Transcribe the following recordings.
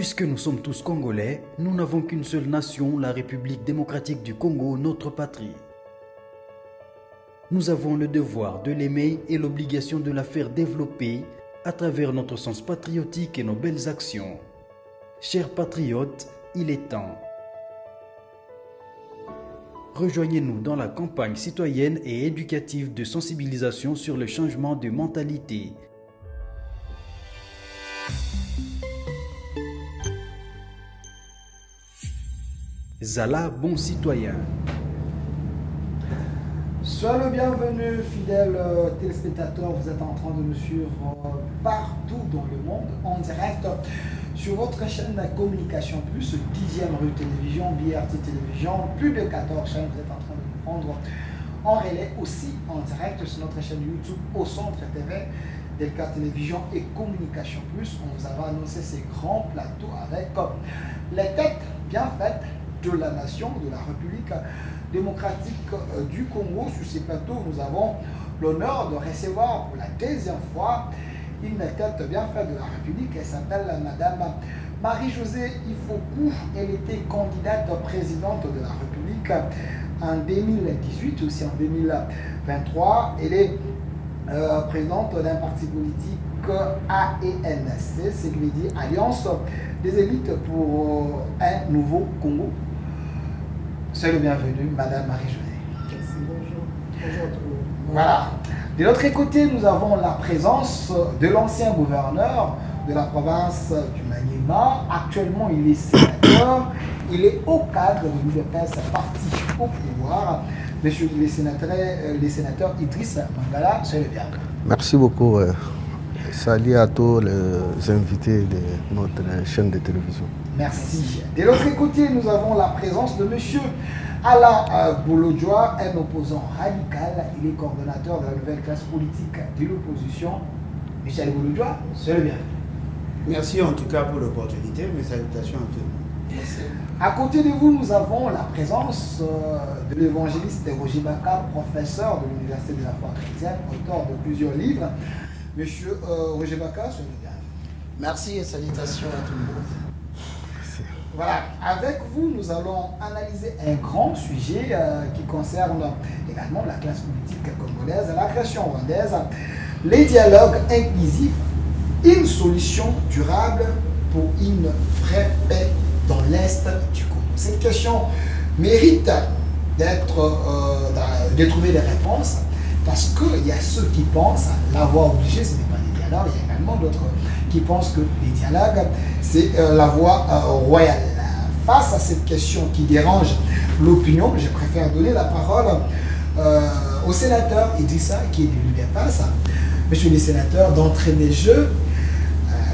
Puisque nous sommes tous Congolais, nous n'avons qu'une seule nation, la République démocratique du Congo, notre patrie. Nous avons le devoir de l'aimer et l'obligation de la faire développer à travers notre sens patriotique et nos belles actions. Chers patriotes, il est temps. Rejoignez-nous dans la campagne citoyenne et éducative de sensibilisation sur le changement de mentalité. Zala, bon citoyen. Sois le bienvenu, fidèles téléspectateurs. Vous êtes en train de nous suivre partout dans le monde, en direct, sur votre chaîne de communication plus, 10e rue télévision, BRT télévision, plus de 14 chaînes. Vous êtes en train de nous prendre en relais aussi en direct sur notre chaîne YouTube au Centre TV, Delca Télévision et Communication Plus. On vous avait annoncé ces grands plateaux avec les têtes bien faites de la nation, de la République démocratique du Congo. Sur ces plateaux, nous avons l'honneur de recevoir pour la deuxième fois une tête bien faite de la République. Elle s'appelle Madame Marie-Josée Ifokou. Elle était candidate présidente de la République en 2018, aussi en 2023. Elle est présidente d'un parti politique ANC, c'est qu'il dit Alliance des élites pour un nouveau Congo. Soyez le bienvenu, Madame Marie-Josée. Merci, bonjour. Bonjour à tout le monde. Voilà. De l'autre côté, nous avons la présence de l'ancien gouverneur de la province du Maniema. Actuellement, il est sénateur. Il est au cadre de l'UDPS, parti au pouvoir. Monsieur les sénateurs Idriss Mangala, soyez le bienvenu. Merci beaucoup. Salut à tous les invités de notre chaîne de télévision. Merci. De l'autre côté, nous avons la présence de monsieur Ala Bolodjoa, un opposant radical. Il est coordonnateur de la nouvelle classe politique de l'opposition. Monsieur Ala Bolodjoa, soyez le bienvenu. Merci en tout cas pour l'opportunité. Mes salutations à tout le monde. Merci. À côté de vous, nous avons la présence de l'évangéliste Roger Baka, professeur de l'Université de la foi chrétienne, auteur de plusieurs livres. Monsieur Roger Baka, soyez le bienvenu. Merci et salutations à tout le monde. Voilà, avec vous, nous allons analyser un grand sujet qui concerne également la classe politique congolaise, la création rwandaise, les dialogues inclusifs, une solution durable pour une vraie paix dans l'Est du Congo. Cette question mérite de trouver des réponses parce qu'il y a ceux qui pensent la voie obligée, ce n'est pas des dialogues, il y a également d'autres qui pensent que les dialogues, c'est la voie royale. Face à cette question qui dérange l'opinion, je préfère donner la parole au sénateur Idrissa, qui est de l'UDPS. Monsieur le sénateur, d'entrée des jeux,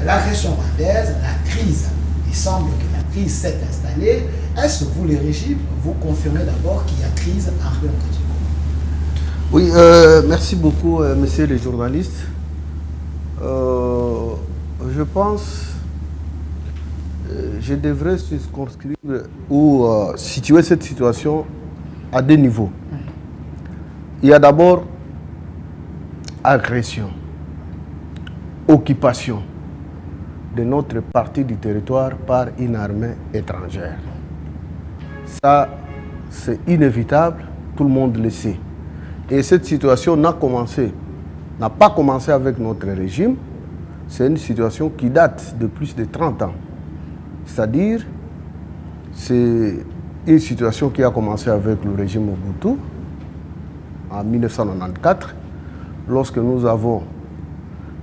l'agression rwandaise, la crise, il semble que la crise s'est installée. Est-ce que vous, les régimes, vous confirmez d'abord qu'il y a crise en République du Congo? Oui, merci beaucoup, messieurs les journalistes. Je pense je devrais circonscrire ou situer cette situation à deux niveaux. Il y a d'abord agression, occupation de notre partie du territoire par une armée étrangère. Ça, c'est inévitable, tout le monde le sait. Et cette situation n'a pas commencé avec notre régime, c'est une situation qui date de plus de 30 ans. C'est-à-dire, c'est une situation qui a commencé avec le régime Mobutu en 1994, lorsque nous avons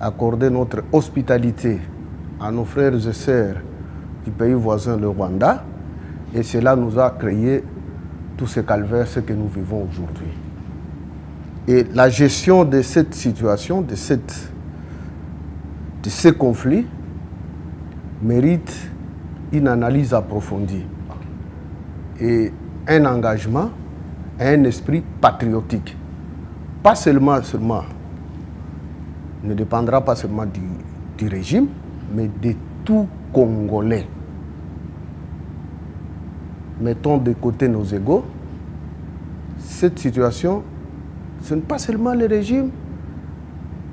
accordé notre hospitalité à nos frères et sœurs du pays voisin, le Rwanda, et cela nous a créé tous ces calvaires que nous vivons aujourd'hui. Et la gestion de cette situation, de ces conflits, mérite une analyse approfondie et un engagement, un esprit patriotique. Pas seulement, ne dépendra pas seulement du régime, mais de tout Congolais. Mettons de côté nos égos. Cette situation, ce n'est pas seulement le régime,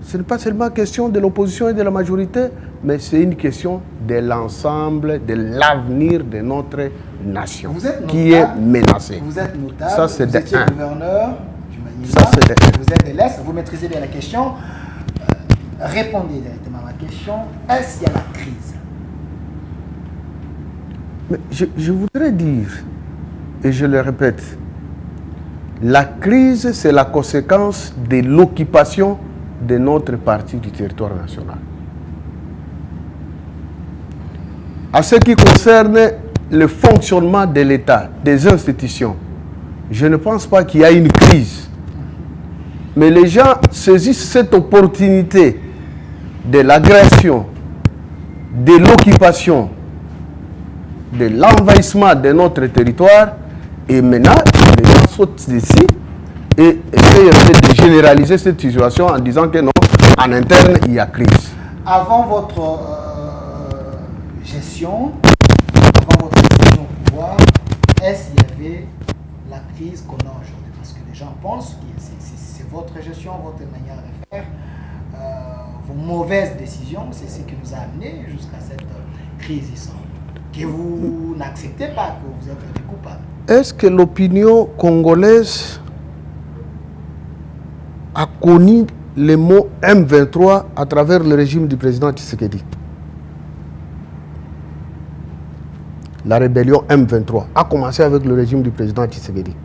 ce n'est pas seulement question de l'opposition et de la majorité, mais c'est une question de l'ensemble, de l'avenir de notre nation qui est menacée. Vous êtes notable, ça, c'est vous étiez gouverneur du Maniema, ça, c'est vous êtes de l'Est, vous maîtrisez bien la question. Répondez directement à ma question. Est-ce qu'il y a la crise? Mais je voudrais dire, et je le répète, la crise, c'est la conséquence de l'occupation de notre partie du territoire national. À ce qui concerne le fonctionnement de l'État, des institutions, je ne pense pas qu'il y a une crise. Mais les gens saisissent cette opportunité de l'agression, de l'occupation, de l'envahissement de notre territoire, et maintenant, les gens sautent ici et essayent de généraliser cette situation en disant que non, en interne, il y a crise. Avant votre gestion, avant votre gestion au pouvoir, est-ce qu'il y avait la crise qu'on a aujourd'hui? Parce que les gens pensent que c'est votre gestion, votre manière de faire, vos mauvaises décisions, c'est ce qui nous a amené jusqu'à cette crise ici, que vous n'acceptez pas, que vous êtes des coupables. Est-ce que l'opinion congolaise a connu le mot M23 à travers le régime du président Tshisekedi? La rébellion M23 a commencé avec le régime du président Tshisekedi.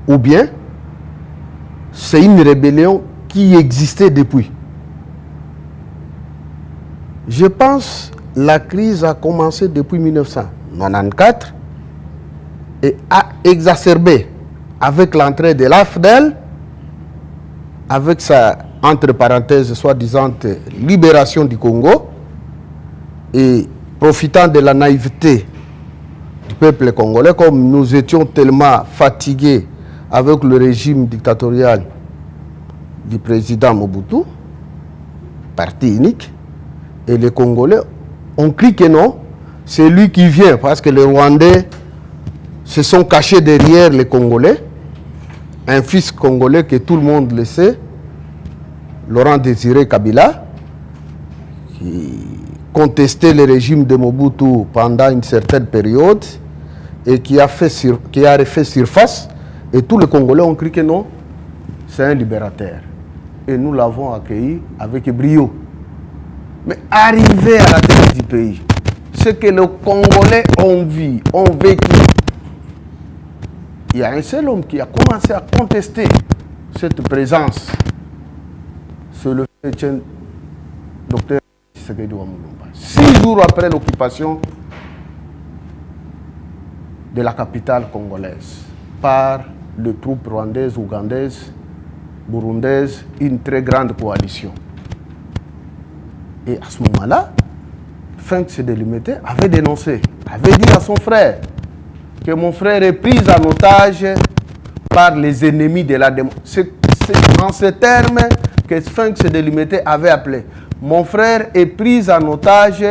Ou bien, c'est une rébellion qui existait depuis. Je pense que la crise a commencé depuis 1994 et a exacerbé avec l'entrée de l'AFDEL, avec sa, entre parenthèses, soi-disant libération du Congo, et profitant de la naïveté du peuple congolais, comme nous étions tellement fatigués avec le régime dictatorial du président Mobutu, parti unique, et les Congolais ont crié que non, c'est lui qui vient, parce que les Rwandais se sont cachés derrière les Congolais, un fils congolais que tout le monde le sait, Laurent Désiré Kabila, qui contestait le régime de Mobutu pendant une certaine période et qui a refait surface, et tous les Congolais ont cru que non, c'est un libérateur. Et nous l'avons accueilli avec brio. Mais arrivé à la tête du pays, ce que les Congolais ont vu, ont vécu, il y a un seul homme qui a commencé à contester cette présence. C'est le docteur Tshisekedi Wamulumba. 6 jours après l'occupation de la capitale congolaise par les troupes rwandaises, ougandaises, burundaises, une très grande coalition. Et à ce moment-là, Félix Tshisekedi avait dénoncé, avait dit à son frère que mon frère est pris en otage par les ennemis de la démocratie. C'est en ces termes que Félix Tshisekedi avait appelé. Mon frère est pris en otage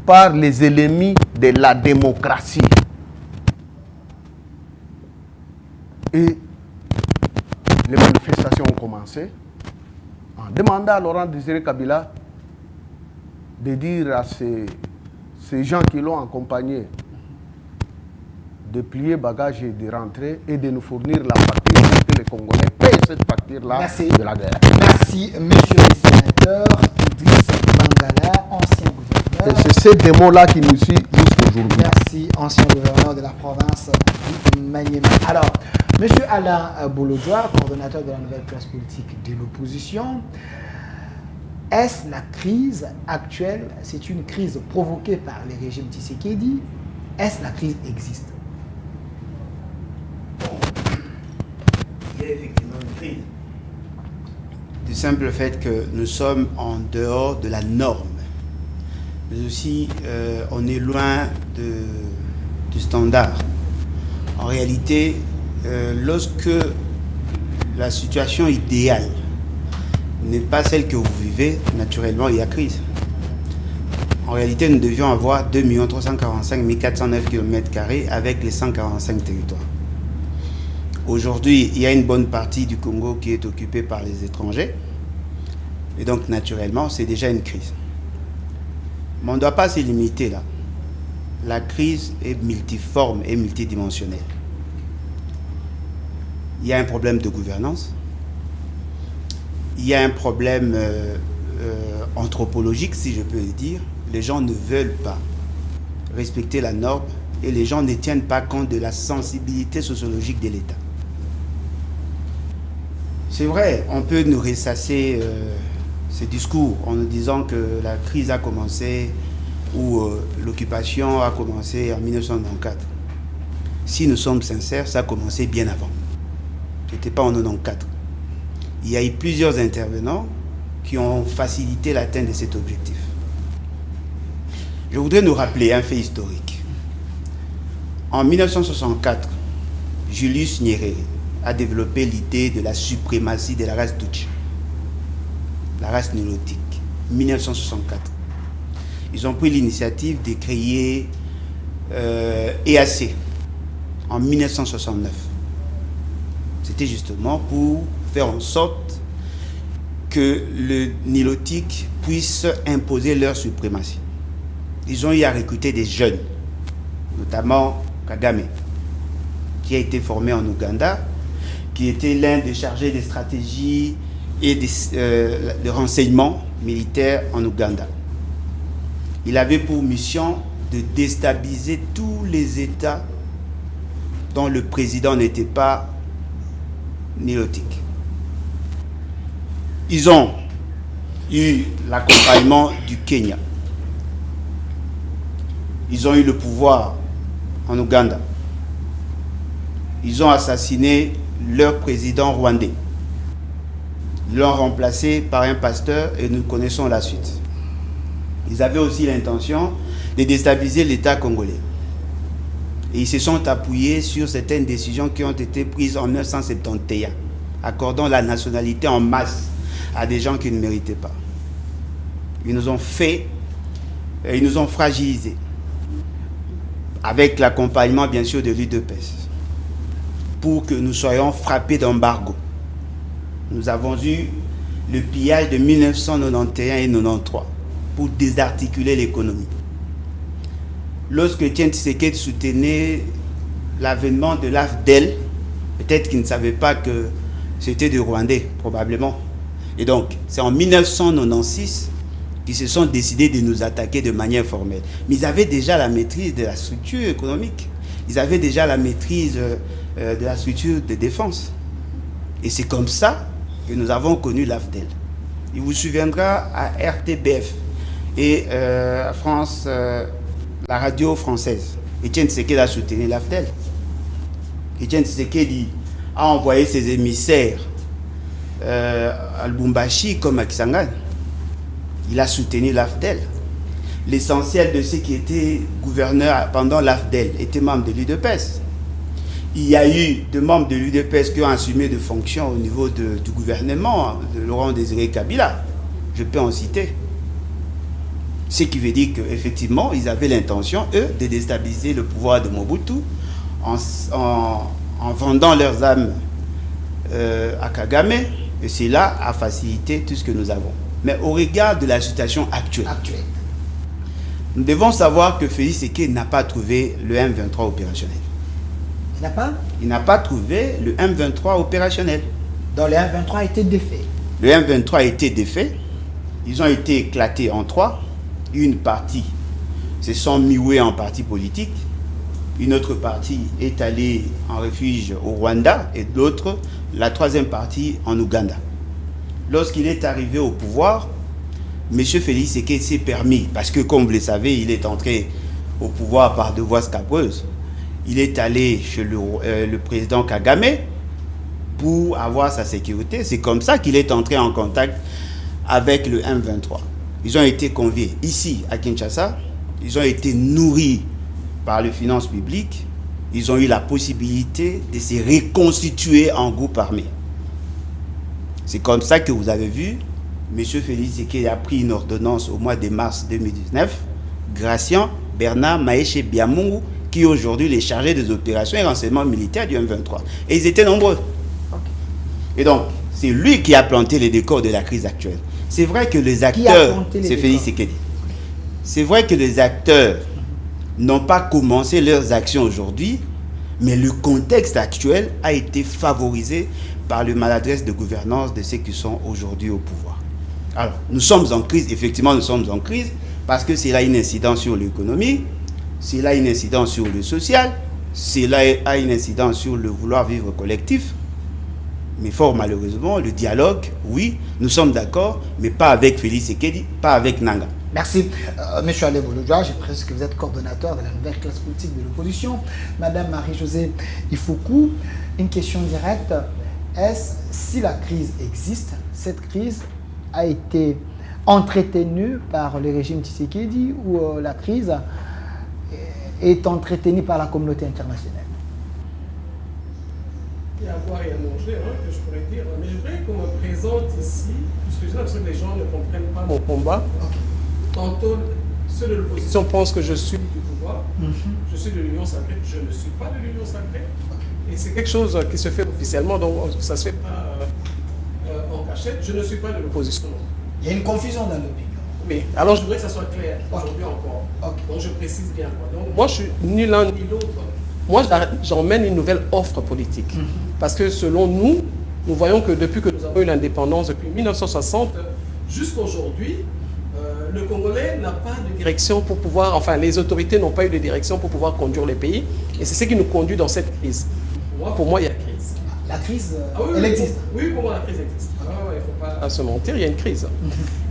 par les ennemis de la démocratie. Et les manifestations ont commencé en demandant à Laurent Désiré Kabila de dire à ces gens qui l'ont accompagné de plier bagages et de rentrer et de nous fournir la facture pour que les Congolais payent cette facture-là de la guerre. Merci, monsieur le sénateur Idriss Bangala, ancien gouverneur. Et c'est ces démons-là qui nous suivent jusqu'aujourd'hui. Merci, ancien gouverneur de la province du Maniema. Alors, monsieur Alain Bolodjoa, coordonnateur de la nouvelle classe politique de l'opposition, est-ce la crise actuelle, c'est une crise provoquée par les régimes Tshisekedi? Est-ce la crise existe? Il y a effectivement une crise. Du simple fait que nous sommes en dehors de la norme. Mais aussi, on est loin du standard. En réalité, lorsque la situation idéale n'est pas celle que vous vivez, naturellement, il y a crise. En réalité, nous devions avoir 2 345 409 km² avec les 145 territoires. Aujourd'hui, il y a une bonne partie du Congo qui est occupée par les étrangers. Et donc, naturellement, c'est déjà une crise. Mais on ne doit pas se limiter là. La crise est multiforme et multidimensionnelle. Il y a un problème de gouvernance. Il y a un problème anthropologique, si je peux le dire. Les gens ne veulent pas respecter la norme et les gens ne tiennent pas compte de la sensibilité sociologique de l'État. C'est vrai, on peut nous ressasser ce discours en nous disant que la crise a commencé ou l'occupation a commencé en 1994. Si nous sommes sincères, ça a commencé bien avant. Ce n'était pas en 1994. Il y a eu plusieurs intervenants qui ont facilité l'atteinte de cet objectif. Je voudrais nous rappeler un fait historique. En 1964, Julius Nyerere a développé l'idée de la suprématie de la race Tutsi, la race nilotique, 1964. Ils ont pris l'initiative de créer EAC en 1969. C'était justement pour faire en sorte que le nilotique puisse imposer leur suprématie. Ils ont eu à recruter des jeunes, notamment Kagame, qui a été formé en Ouganda, qui était l'un des chargés des stratégies et des renseignements militaires en Ouganda. Il avait pour mission de déstabiliser tous les États dont le président n'était pas nilotique. Ils ont eu l'accompagnement du Kenya. Ils ont eu le pouvoir en Ouganda. Ils ont assassiné leur président rwandais. Ils l'ont remplacé par un pasteur et nous connaissons la suite. Ils avaient aussi l'intention de déstabiliser l'État congolais. Et ils se sont appuyés sur certaines décisions qui ont été prises en 1971, accordant la nationalité en masse à des gens qui ne méritaient pas. Ils nous ont fragilisés, avec l'accompagnement bien sûr de l'UDPS, pour que nous soyons frappés d'embargo. Nous avons eu le pillage de 1991 et 1993 pour désarticuler l'économie. Lorsque Etienne Tshisekedi soutenait l'avènement de l'AFDEL, peut-être qu'il ne savait pas que c'était des Rwandais, probablement. Et donc, c'est en 1996 qu'ils se sont décidés de nous attaquer de manière formelle. Mais ils avaient déjà la maîtrise de la structure économique. Ils avaient déjà la maîtrise de la structure de défense. Et c'est comme ça que nous avons connu l'AFDEL. Il vous souviendra à RTBF et France, la radio française. Etienne Tshisekedi a soutenu l'AFDEL. Etienne Tshisekedi a envoyé ses émissaires à Lubumbashi comme à Kisangani. Il a soutenu l'AFDEL. L'essentiel de ceux qui étaient gouverneurs pendant l'AFDEL étaient membres de l'UDPS. Il y a eu des membres de l'UDPS qui ont assumé des fonctions au niveau du gouvernement de Laurent Désiré Kabila. Je peux en citer. Ce qui veut dire qu'effectivement, ils avaient l'intention, eux, de déstabiliser le pouvoir de Mobutu en vendant leurs âmes à Kagame. Et cela a facilité tout ce que nous avons. Mais au regard de la situation actuelle, nous devons savoir que Félix Tshisekedi n'a pas trouvé le M23 opérationnel. Il n'a pas trouvé le M23 opérationnel. Donc le M23 a été défait. Le M23 a été défait. Ils ont été éclatés en trois. Une partie se sont mués en parti politique. Une autre partie est allée en refuge au Rwanda et l'autre, la troisième partie, en Ouganda. Lorsqu'il est arrivé au pouvoir, M. Félix Tshisekedi s'est permis, parce que comme vous le savez, il est entré au pouvoir par deux voies scabreuses. Il est allé chez le président Kagame pour avoir sa sécurité. C'est comme ça qu'il est entré en contact avec le M23. Ils ont été conviés ici à Kinshasa. Ils ont été nourris par les finances publiques. Ils ont eu la possibilité de se reconstituer en groupe armé. C'est comme ça que vous avez vu, M. Félix Tshisekedi a pris une ordonnance au mois de mars 2019, graciant Bernard Maeshe Biamungu, qui est aujourd'hui les chargés des opérations et renseignements militaires du M23. Et ils étaient nombreux. Et donc, c'est lui qui a planté les décors de la crise actuelle. C'est vrai que les acteurs, c'est Félix Tshisekedi. c'est vrai que les acteurs n'ont pas commencé leurs actions aujourd'hui, mais le contexte actuel a été favorisé par le maladresse de gouvernance de ceux qui sont aujourd'hui au pouvoir. Alors, nous sommes en crise, effectivement nous sommes en crise, parce que cela a une incidence sur l'économie, cela a une incidence sur le social, cela a une incidence sur le vouloir vivre collectif. Mais fort malheureusement, le dialogue, oui, nous sommes d'accord, mais pas avec Félix Tshisekedi, pas avec Nanga. Merci. Monsieur Alain Bolodjoa, j'ai précisé que vous êtes coordonnateur de la nouvelle classe politique de l'opposition. Madame Marie-Josée Ifoukou, une question directe. Est-ce, si la crise existe, cette crise a été entretenue par le régime Tshisekedi ou la crise est entretenue par la communauté internationale? Il y a à boire et à manger, que je pourrais dire. Mais je voudrais qu'on me présente ici, puisque j'ai l'impression que les gens ne comprennent pas mon combat. Tantôt, ceux de l'opposition pensent que je suis du pouvoir, je suis de l'Union sacrée, je ne suis pas de l'Union sacrée. Et c'est quelque chose qui se fait officiellement, donc ça ne se fait pas en cachette. Je ne suis pas de l'opposition. Il y a une confusion dans l'opinion. Oui, alors je voudrais que ça soit clair, aujourd'hui encore. Donc je précise bien. Donc moi, je suis ni l'un ni l'autre. Moi, j'emmène une nouvelle offre politique. Parce que selon nous, nous voyons que depuis que nous avons eu l'indépendance, depuis 1960 jusqu'à aujourd'hui, le Congolais n'a pas de direction pour pouvoir, enfin les autorités n'ont pas eu de direction pour pouvoir conduire le pays. Et c'est ce qui nous conduit dans cette crise. Pour moi, il y a crise. La crise, elle existe. Oui, pour moi, la crise existe. Il ne faut pas se mentir, il y a une crise.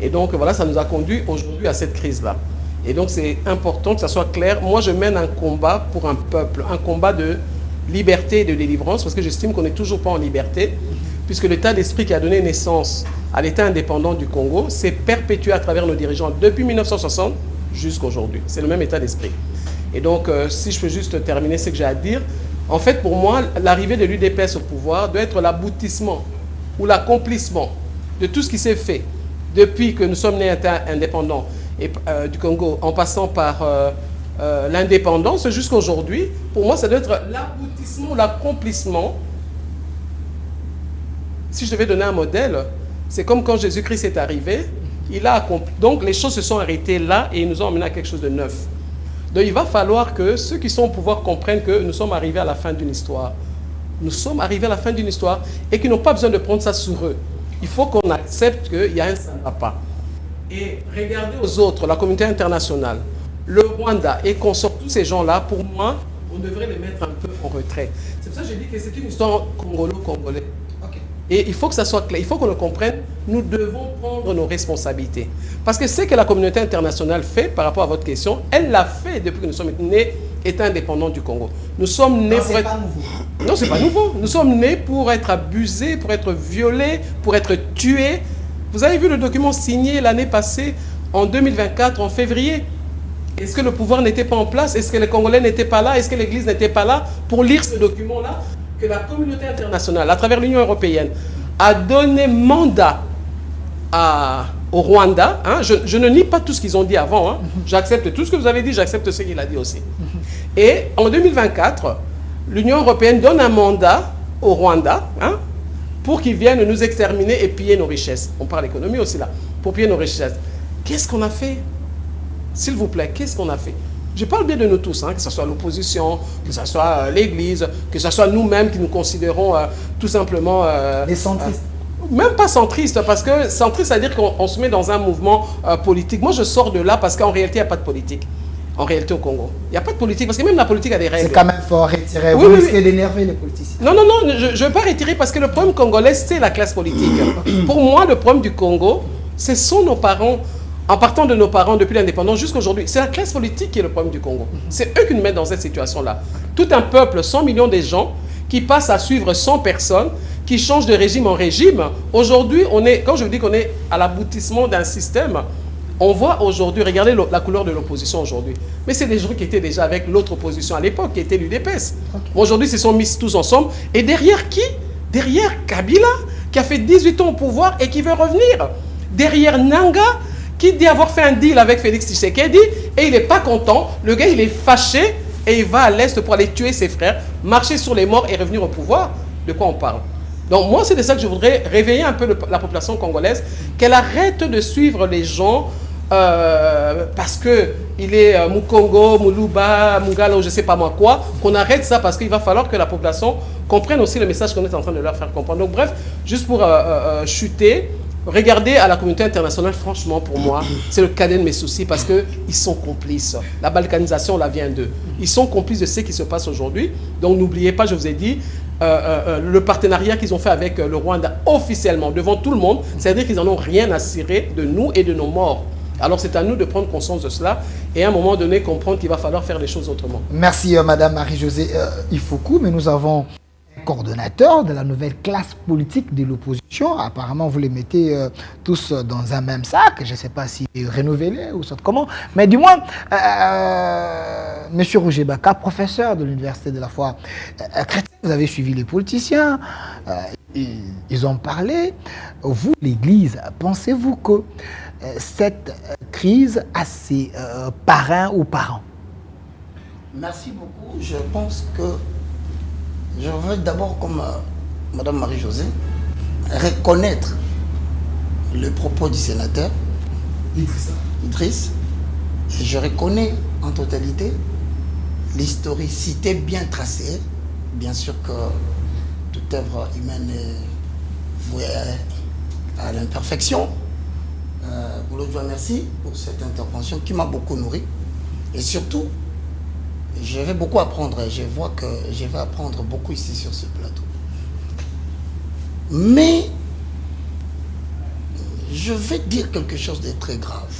Et donc voilà, ça nous a conduit aujourd'hui à cette crise-là. Et donc c'est important que ça soit clair. Moi, je mène un combat pour un peuple, un combat de liberté et de délivrance, parce que j'estime qu'on n'est toujours pas en liberté, puisque l'état d'esprit qui a donné naissance à l'état indépendant du Congo s'est perpétué à travers nos dirigeants depuis 1960 jusqu'à aujourd'hui. C'est le même état d'esprit. Et donc, si je peux juste terminer ce que j'ai à dire, en fait, pour moi, l'arrivée de l'UDPS au pouvoir doit être l'aboutissement ou l'accomplissement de tout ce qui s'est fait depuis que nous sommes nés indépendants du Congo, en passant par l'indépendance jusqu'à aujourd'hui. Pour moi, ça doit être l'aboutissement, l'accomplissement. Si je devais donner un modèle, c'est comme quand Jésus-Christ est arrivé, il a accompli. Donc les choses se sont arrêtées là et ils nous ont emmené à quelque chose de neuf. Donc il va falloir que ceux qui sont au pouvoir comprennent que nous sommes arrivés à la fin d'une histoire. Nous sommes arrivés à la fin d'une histoire et qu'ils n'ont pas besoin de prendre ça sur eux. Il faut qu'on accepte qu'il y a un ça ne va pas. Et regarder aux autres, la communauté internationale, le Rwanda et consorts, tous ces gens-là, pour moi, on devrait les mettre un peu en retrait. C'est pour ça que j'ai dit que c'est une histoire congolo-congolais. Et il faut que ça soit clair, il faut qu'on le comprenne, nous devons prendre nos responsabilités. Parce que ce que la communauté internationale fait, par rapport à votre question, elle l'a fait depuis que nous sommes nés, étant indépendants du Congo. Nous sommes nés pour être... pas nouveau. Non, c'est pas nouveau. Nous sommes nés pour être abusés, pour être violés, pour être tués. Vous avez vu le document signé l'année passée, en 2024, en février. Est-ce que le pouvoir n'était pas en place? Est-ce que les Congolais n'étaient pas là? Est-ce que l'Église n'était pas là pour lire ce document-là? Que la communauté internationale, à travers l'Union européenne, a donné mandat au Rwanda. Je ne nie pas tout ce qu'ils ont dit avant. J'accepte tout ce que vous avez dit, j'accepte ce qu'il a dit aussi. Et en 2024, l'Union européenne donne un mandat au Rwanda pour qu'ils viennent nous exterminer et piller nos richesses. On parle d'économie aussi là, pour piller nos richesses. Qu'est-ce qu'on a fait? S'il vous plaît, qu'est-ce qu'on a fait? Je parle bien de nous tous, que ce soit l'opposition, que ce soit l'Église, que ce soit nous-mêmes qui nous considérons tout simplement... les centristes. Même pas centristes, parce que centriste, c'est-à-dire qu'on se met dans un mouvement politique. Moi, je sors de là parce qu'en réalité, il n'y a pas de politique. En réalité, au Congo. Il n'y a pas de politique, parce que même la politique a des règles. C'est quand même fort retirer. Oui, vous oui, risquez d'énerver les politiciens. Non, je ne veux pas retirer parce que le problème congolais, c'est la classe politique. Pour moi, le problème du Congo, ce sont nos parents. En partant de nos parents depuis l'indépendance jusqu'à aujourd'hui, c'est la classe politique qui est le problème du Congo. C'est eux qui nous mettent dans cette situation-là. Tout un peuple, 100 millions de gens, qui passent à suivre 100 personnes, qui changent de régime en régime. Aujourd'hui, quand je vous dis qu'on est à l'aboutissement d'un système, on voit aujourd'hui, regardez la couleur de l'opposition aujourd'hui. Mais c'est des gens qui étaient déjà avec l'autre opposition à l'époque, qui était l'UDPS. Aujourd'hui, ils se sont mis tous ensemble. Et derrière qui? Derrière Kabila, qui a fait 18 ans au pouvoir et qui veut revenir. Derrière Nanga, qui dit avoir fait un deal avec Félix Tshisekedi et il n'est pas content. Le gars, il est fâché et il va à l'Est pour aller tuer ses frères, marcher sur les morts et revenir au pouvoir. De quoi on parle? Donc moi, c'est de ça que je voudrais réveiller un peu la population congolaise, qu'elle arrête de suivre les gens parce qu'il est Mukongo, Muluba, Mungala ou je ne sais pas moi quoi, qu'on arrête ça parce qu'il va falloir que la population comprenne aussi le message qu'on est en train de leur faire comprendre. Donc bref, juste pour chuter, regardez à la communauté internationale, franchement pour moi, c'est le cadet de mes soucis parce qu'ils sont complices. La balkanisation, on la vient d'eux. Ils sont complices de ce qui se passe aujourd'hui. Donc n'oubliez pas, je vous ai dit, le partenariat qu'ils ont fait avec le Rwanda officiellement, devant tout le monde, c'est-à-dire qu'ils n'en ont rien à cirer de nous et de nos morts. Alors c'est à nous de prendre conscience de cela et à un moment donné comprendre qu'il va falloir faire les choses autrement. Merci Madame Marie-Josée Ifoku, mais nous avons un coordonnateur de la nouvelle classe politique de l'opposition. Apparemment vous les mettez tous dans un même sac, je ne sais pas si renouvelé ou comment, mais du moins, Monsieur Roger Baka, professeur de l'Université de la foi chrétienne, vous avez suivi les politiciens, ils ont parlé. Vous, l'Église, pensez-vous que cette crise a ses parrains ou parents? Merci beaucoup. Je pense que je veux d'abord, comme Madame Marie-Josée, reconnaître le propos du sénateur Idriss. Et je reconnais en totalité l'historicité bien tracée. Bien sûr que toute œuvre humaine est vouée à l'imperfection. Boulodjoa, merci pour cette intervention qui m'a beaucoup nourri. Et surtout, je vais beaucoup apprendre. Je vois que je vais apprendre beaucoup ici sur ce plateau. Mais je vais dire quelque chose de très grave.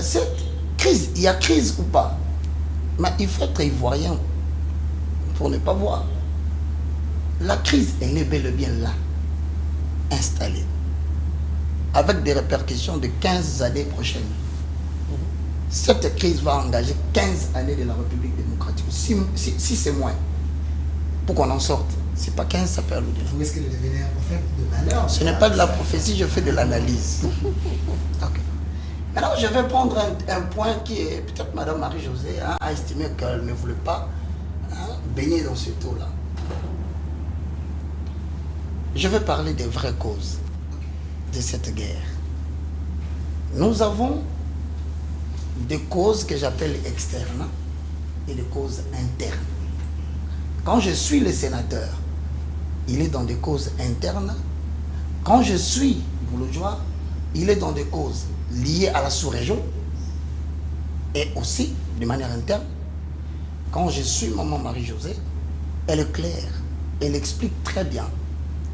Cette crise, il y a crise ou pas, mais il faut être ivoirien pour ne pas voir. La crise, elle est bel et bien là, installée, avec des répercussions de 15 années prochaines. Cette crise va engager 15 années de la République démocratique. Si c'est moins, pour qu'on en sorte, c'est pas 15, ça peut aller au-delà. Vous risquez de devenir un prophète de malheur. Ce n'est pas de la prophétie, je fais de l'analyse. Okay. Maintenant, je vais prendre un point qui est, peut-être Madame Marie-Josée a estimé qu'elle ne voulait pas baigner dans ce eau-là. Je vais parler des vraies causes de cette guerre. Nous avons des causes que j'appelle externes et des causes internes. Quand je suis le sénateur, il est dans des causes internes. Quand je suis Boulodjoa, il est dans des causes liées à la sous-région et aussi de manière interne. Quand je suis Maman Marie-Josée, elle est claire, elle explique très bien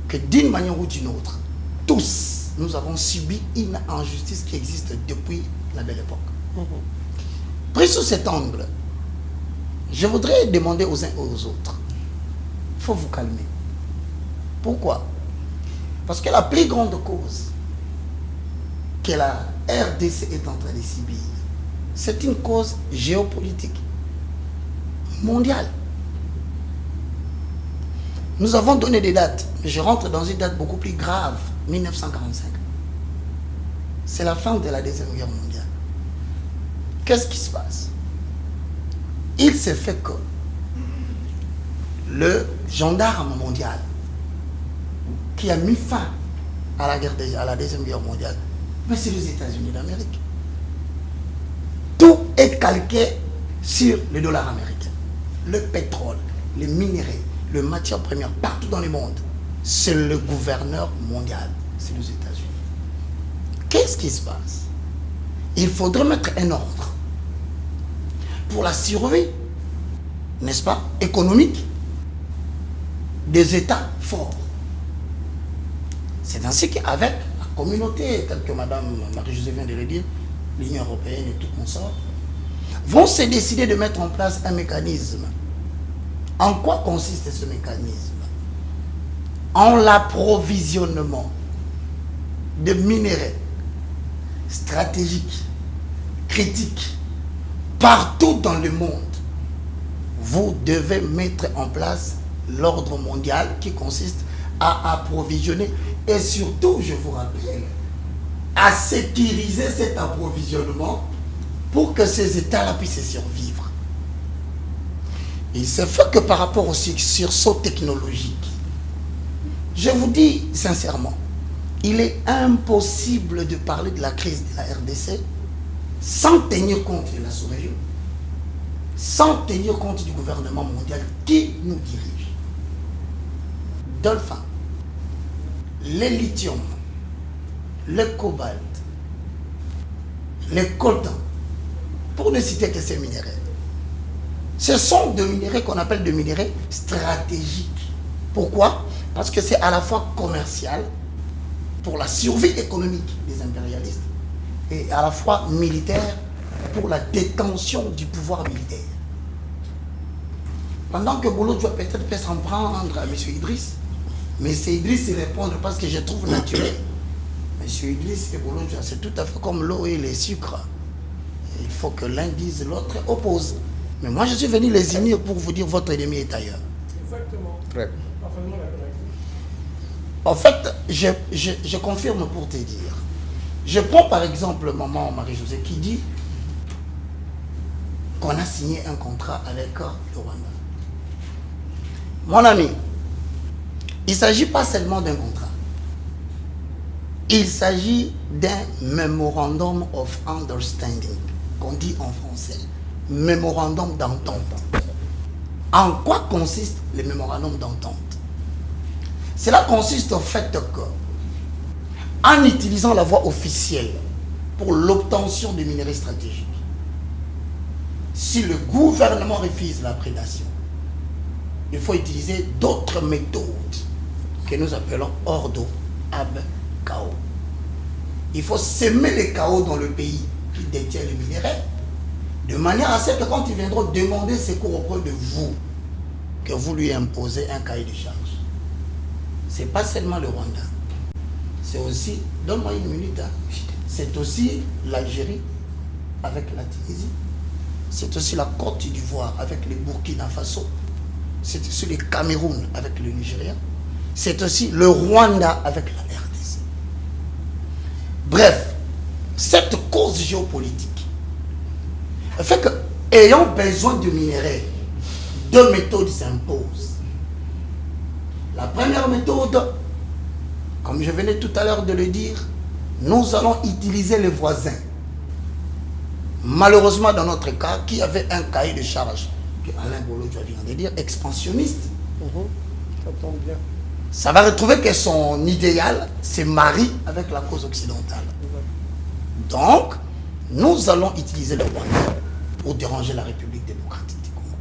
que d'une manière ou d'une autre, tous, nous avons subi une injustice qui existe depuis la belle époque. Pris sous cet angle, je voudrais demander aux uns et aux autres, il faut vous calmer. Pourquoi? Parce que la plus grande cause que la RDC est en train de subir, c'est une cause géopolitique mondiale. Nous avons donné des dates, mais je rentre dans une date beaucoup plus grave, 1945. C'est la fin de la Deuxième Guerre mondiale. Qu'est-ce qui se passe? Il s'est fait que le gendarme mondial qui a mis fin à la Deuxième Guerre mondiale, mais c'est les États-Unis d'Amérique. Tout est calqué sur le dollar américain. Le pétrole, les minéraux, les matières premières, partout dans le monde, c'est le gouverneur mondial, c'est les États-Unis. Qu'est-ce qui se passe? Il faudrait mettre un ordre pour la survie, n'est-ce pas, économique des États forts. C'est ainsi qu'avec la communauté, telle que Madame Marie-Josée vient de le dire, l'Union européenne et tout consort, vont se décider de mettre en place un mécanisme. En quoi consiste ce mécanisme? En l'approvisionnement de minéraux stratégiques, critiques, partout dans le monde. Vous devez mettre en place l'ordre mondial qui consiste à approvisionner et surtout, je vous rappelle, à sécuriser cet approvisionnement pour que ces États-là puissent survivre. Il se fait que par rapport au sursaut technologique, je vous dis sincèrement, il est impossible de parler de la crise de la RDC sans tenir compte de la sous-région, sans tenir compte du gouvernement mondial qui nous dirige. Dolphin, les lithium, le cobalt, les coltan, pour ne citer que ces minéraux. Ce sont des minéraux qu'on appelle des minéraux stratégiques. Pourquoi? Parce que c'est à la fois commercial, pour la survie économique des impérialistes, et à la fois militaire, pour la détention du pouvoir militaire. Pendant que Bolo doit peut-être s'en prendre à M. Idriss, mais c'est Idriss y répondre parce que je trouve naturel. M. Idriss et Bolo, c'est tout à fait comme l'eau et les sucres. Il faut que l'un dise, l'autre oppose. Mais moi, je suis venu les unir pour vous dire votre ennemi est ailleurs. Exactement. Très. Parfaitement d'accord. En fait, je confirme pour te dire. Je prends par exemple maman Marie-Josée qui dit qu'on a signé un contrat avec le Rwanda. Mon ami, il ne s'agit pas seulement d'un contrat. Il s'agit d'un Memorandum of Understanding, qu'on dit en français. Mémorandum d'entente. En quoi consiste le mémorandum d'entente? Cela consiste au fait que, en utilisant la voie officielle pour l'obtention des minerais stratégiques, si le gouvernement refuse la prédation, il faut utiliser d'autres méthodes que nous appelons Ordo Ab Chaos. Il faut semer les chaos dans le pays qui détient les minéraux, de manière à ce que quand ils viendront demander secours auprès de vous, que vous lui imposez un cahier de charge. Ce n'est pas seulement le Rwanda. C'est aussi, donne-moi une minute, c'est aussi l'Algérie avec la Tunisie. C'est aussi la Côte d'Ivoire avec le Burkina Faso. C'est aussi le Cameroun avec le Nigeria. C'est aussi le Rwanda avec la RDC. Bref, cette cause géopolitique fait que, ayant besoin de minerais, deux méthodes s'imposent. La première méthode, comme je venais tout à l'heure de le dire, nous allons utiliser les voisins. Malheureusement, dans notre cas, qui avait un cahier de charge, que Alain Bolo vient de dire, expansionniste, Ça tombe bien. ça va retrouver que son idéal se marie avec la cause occidentale. Donc, nous allons utiliser le Rwanda pour déranger la République démocratique du Congo.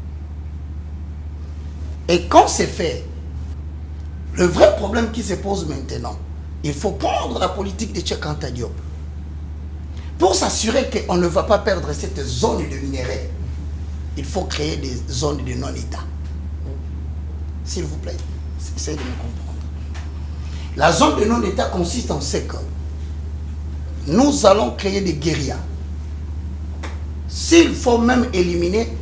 Et quand c'est fait, le vrai problème qui se pose maintenant, il faut prendre la politique de Cheikh Anta Diop pour s'assurer qu'on ne va pas perdre cette zone de minerais. Il faut créer des zones de non-État. S'il vous plaît, essayez de me comprendre. La zone de non-État consiste en ce que nous allons créer des guérillas. S'il faut même éliminer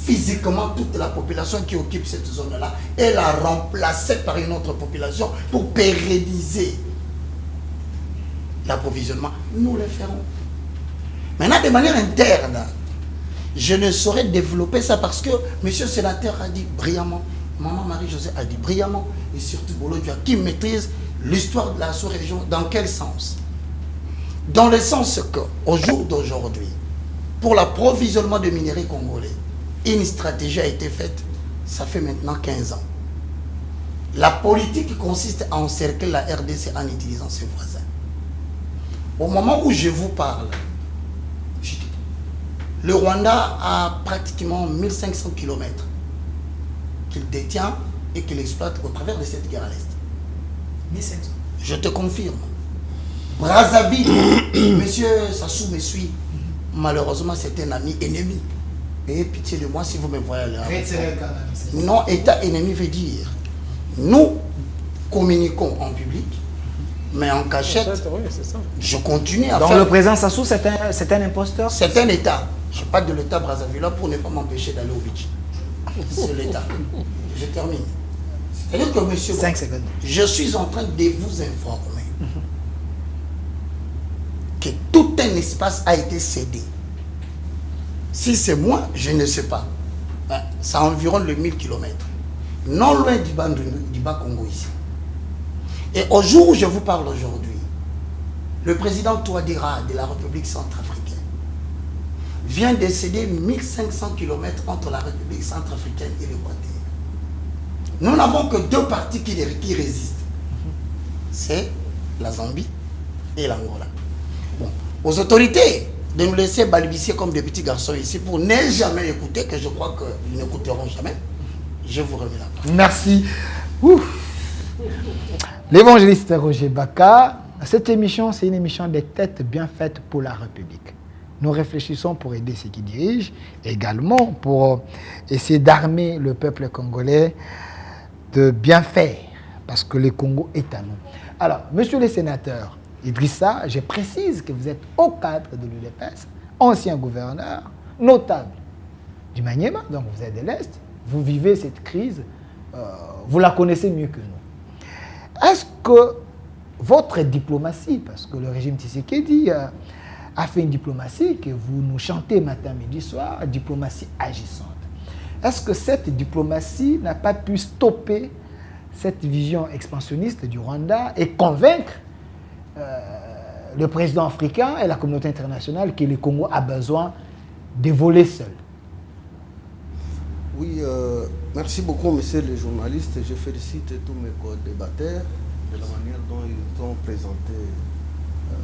physiquement toute la population qui occupe cette zone-là et la remplacer par une autre population pour pérenniser l'approvisionnement, nous le ferons. Maintenant, de manière interne, je ne saurais développer ça parce que M. le sénateur a dit brillamment, maman Marie-Josée a dit brillamment, et surtout Bolo Dia, qui maîtrise l'histoire de la sous-région. Dans quel sens? Dans le sens qu'au jour d'aujourd'hui, pour l'approvisionnement de minerais congolais, une stratégie a été faite, ça fait maintenant 15 ans. La politique consiste à encercler la RDC en utilisant ses voisins. Au moment où je vous parle, le Rwanda a pratiquement 1500 km qu'il détient et qu'il exploite au travers de cette guerre à l'Est. 1500. Je te confirme. Brazzaville, monsieur Sassou me suit. Malheureusement, c'est un ami ennemi. Et pitié de moi si vous me voyez là. Non, État ennemi veut dire, nous communiquons en public, mais en cachette, Oui, c'est ça. je continue à Donc faire... le président Sassou, c'est un imposteur? C'est un État. Je parle de l'État Brazzaville pour ne pas m'empêcher d'aller au beach. C'est l'État. Je termine. C'est-à-dire que, monsieur, 5 secondes. je suis en train de vous informer que tout un espace a été cédé. Si c'est moi, je ne sais pas. Ben, ça environne le 1000 km. Non loin du Bas Congo ici. Et au jour où je vous parle aujourd'hui, le président Touadéra de la République centrafricaine vient de céder 1500 km entre la République centrafricaine et l'Équateur. Nous n'avons que deux partis qui résistent. C'est la Zambie et l'Angola. Bon. Aux autorités de nous laisser balbutier comme des petits garçons ici pour ne jamais écouter, que je crois qu'ils n'écouteront jamais. Je vous remets la parole. Merci. L'évangéliste Roger Baka. Cette émission, c'est une émission des têtes bien faites pour la République. Nous réfléchissons pour aider ceux qui dirigent, également pour essayer d'armer le peuple congolais de bien faire, parce que le Congo est à nous. Alors, monsieur le sénateur Idrissa, je précise que vous êtes au cadre de l'UDPS, ancien gouverneur, notable du Maniema, donc vous êtes de l'Est, vous vivez cette crise, vous la connaissez mieux que nous. Est-ce que votre diplomatie, parce que le régime Tshisekedi a fait une diplomatie que vous nous chantez matin, midi, soir, diplomatie agissante. Est-ce que cette diplomatie n'a pas pu stopper cette vision expansionniste du Rwanda et convaincre le président africain et la communauté internationale que le Congo a besoin de voler seul? Oui, merci beaucoup, monsieur le journaliste. Je félicite tous mes co-débatteurs de la manière dont ils ont présenté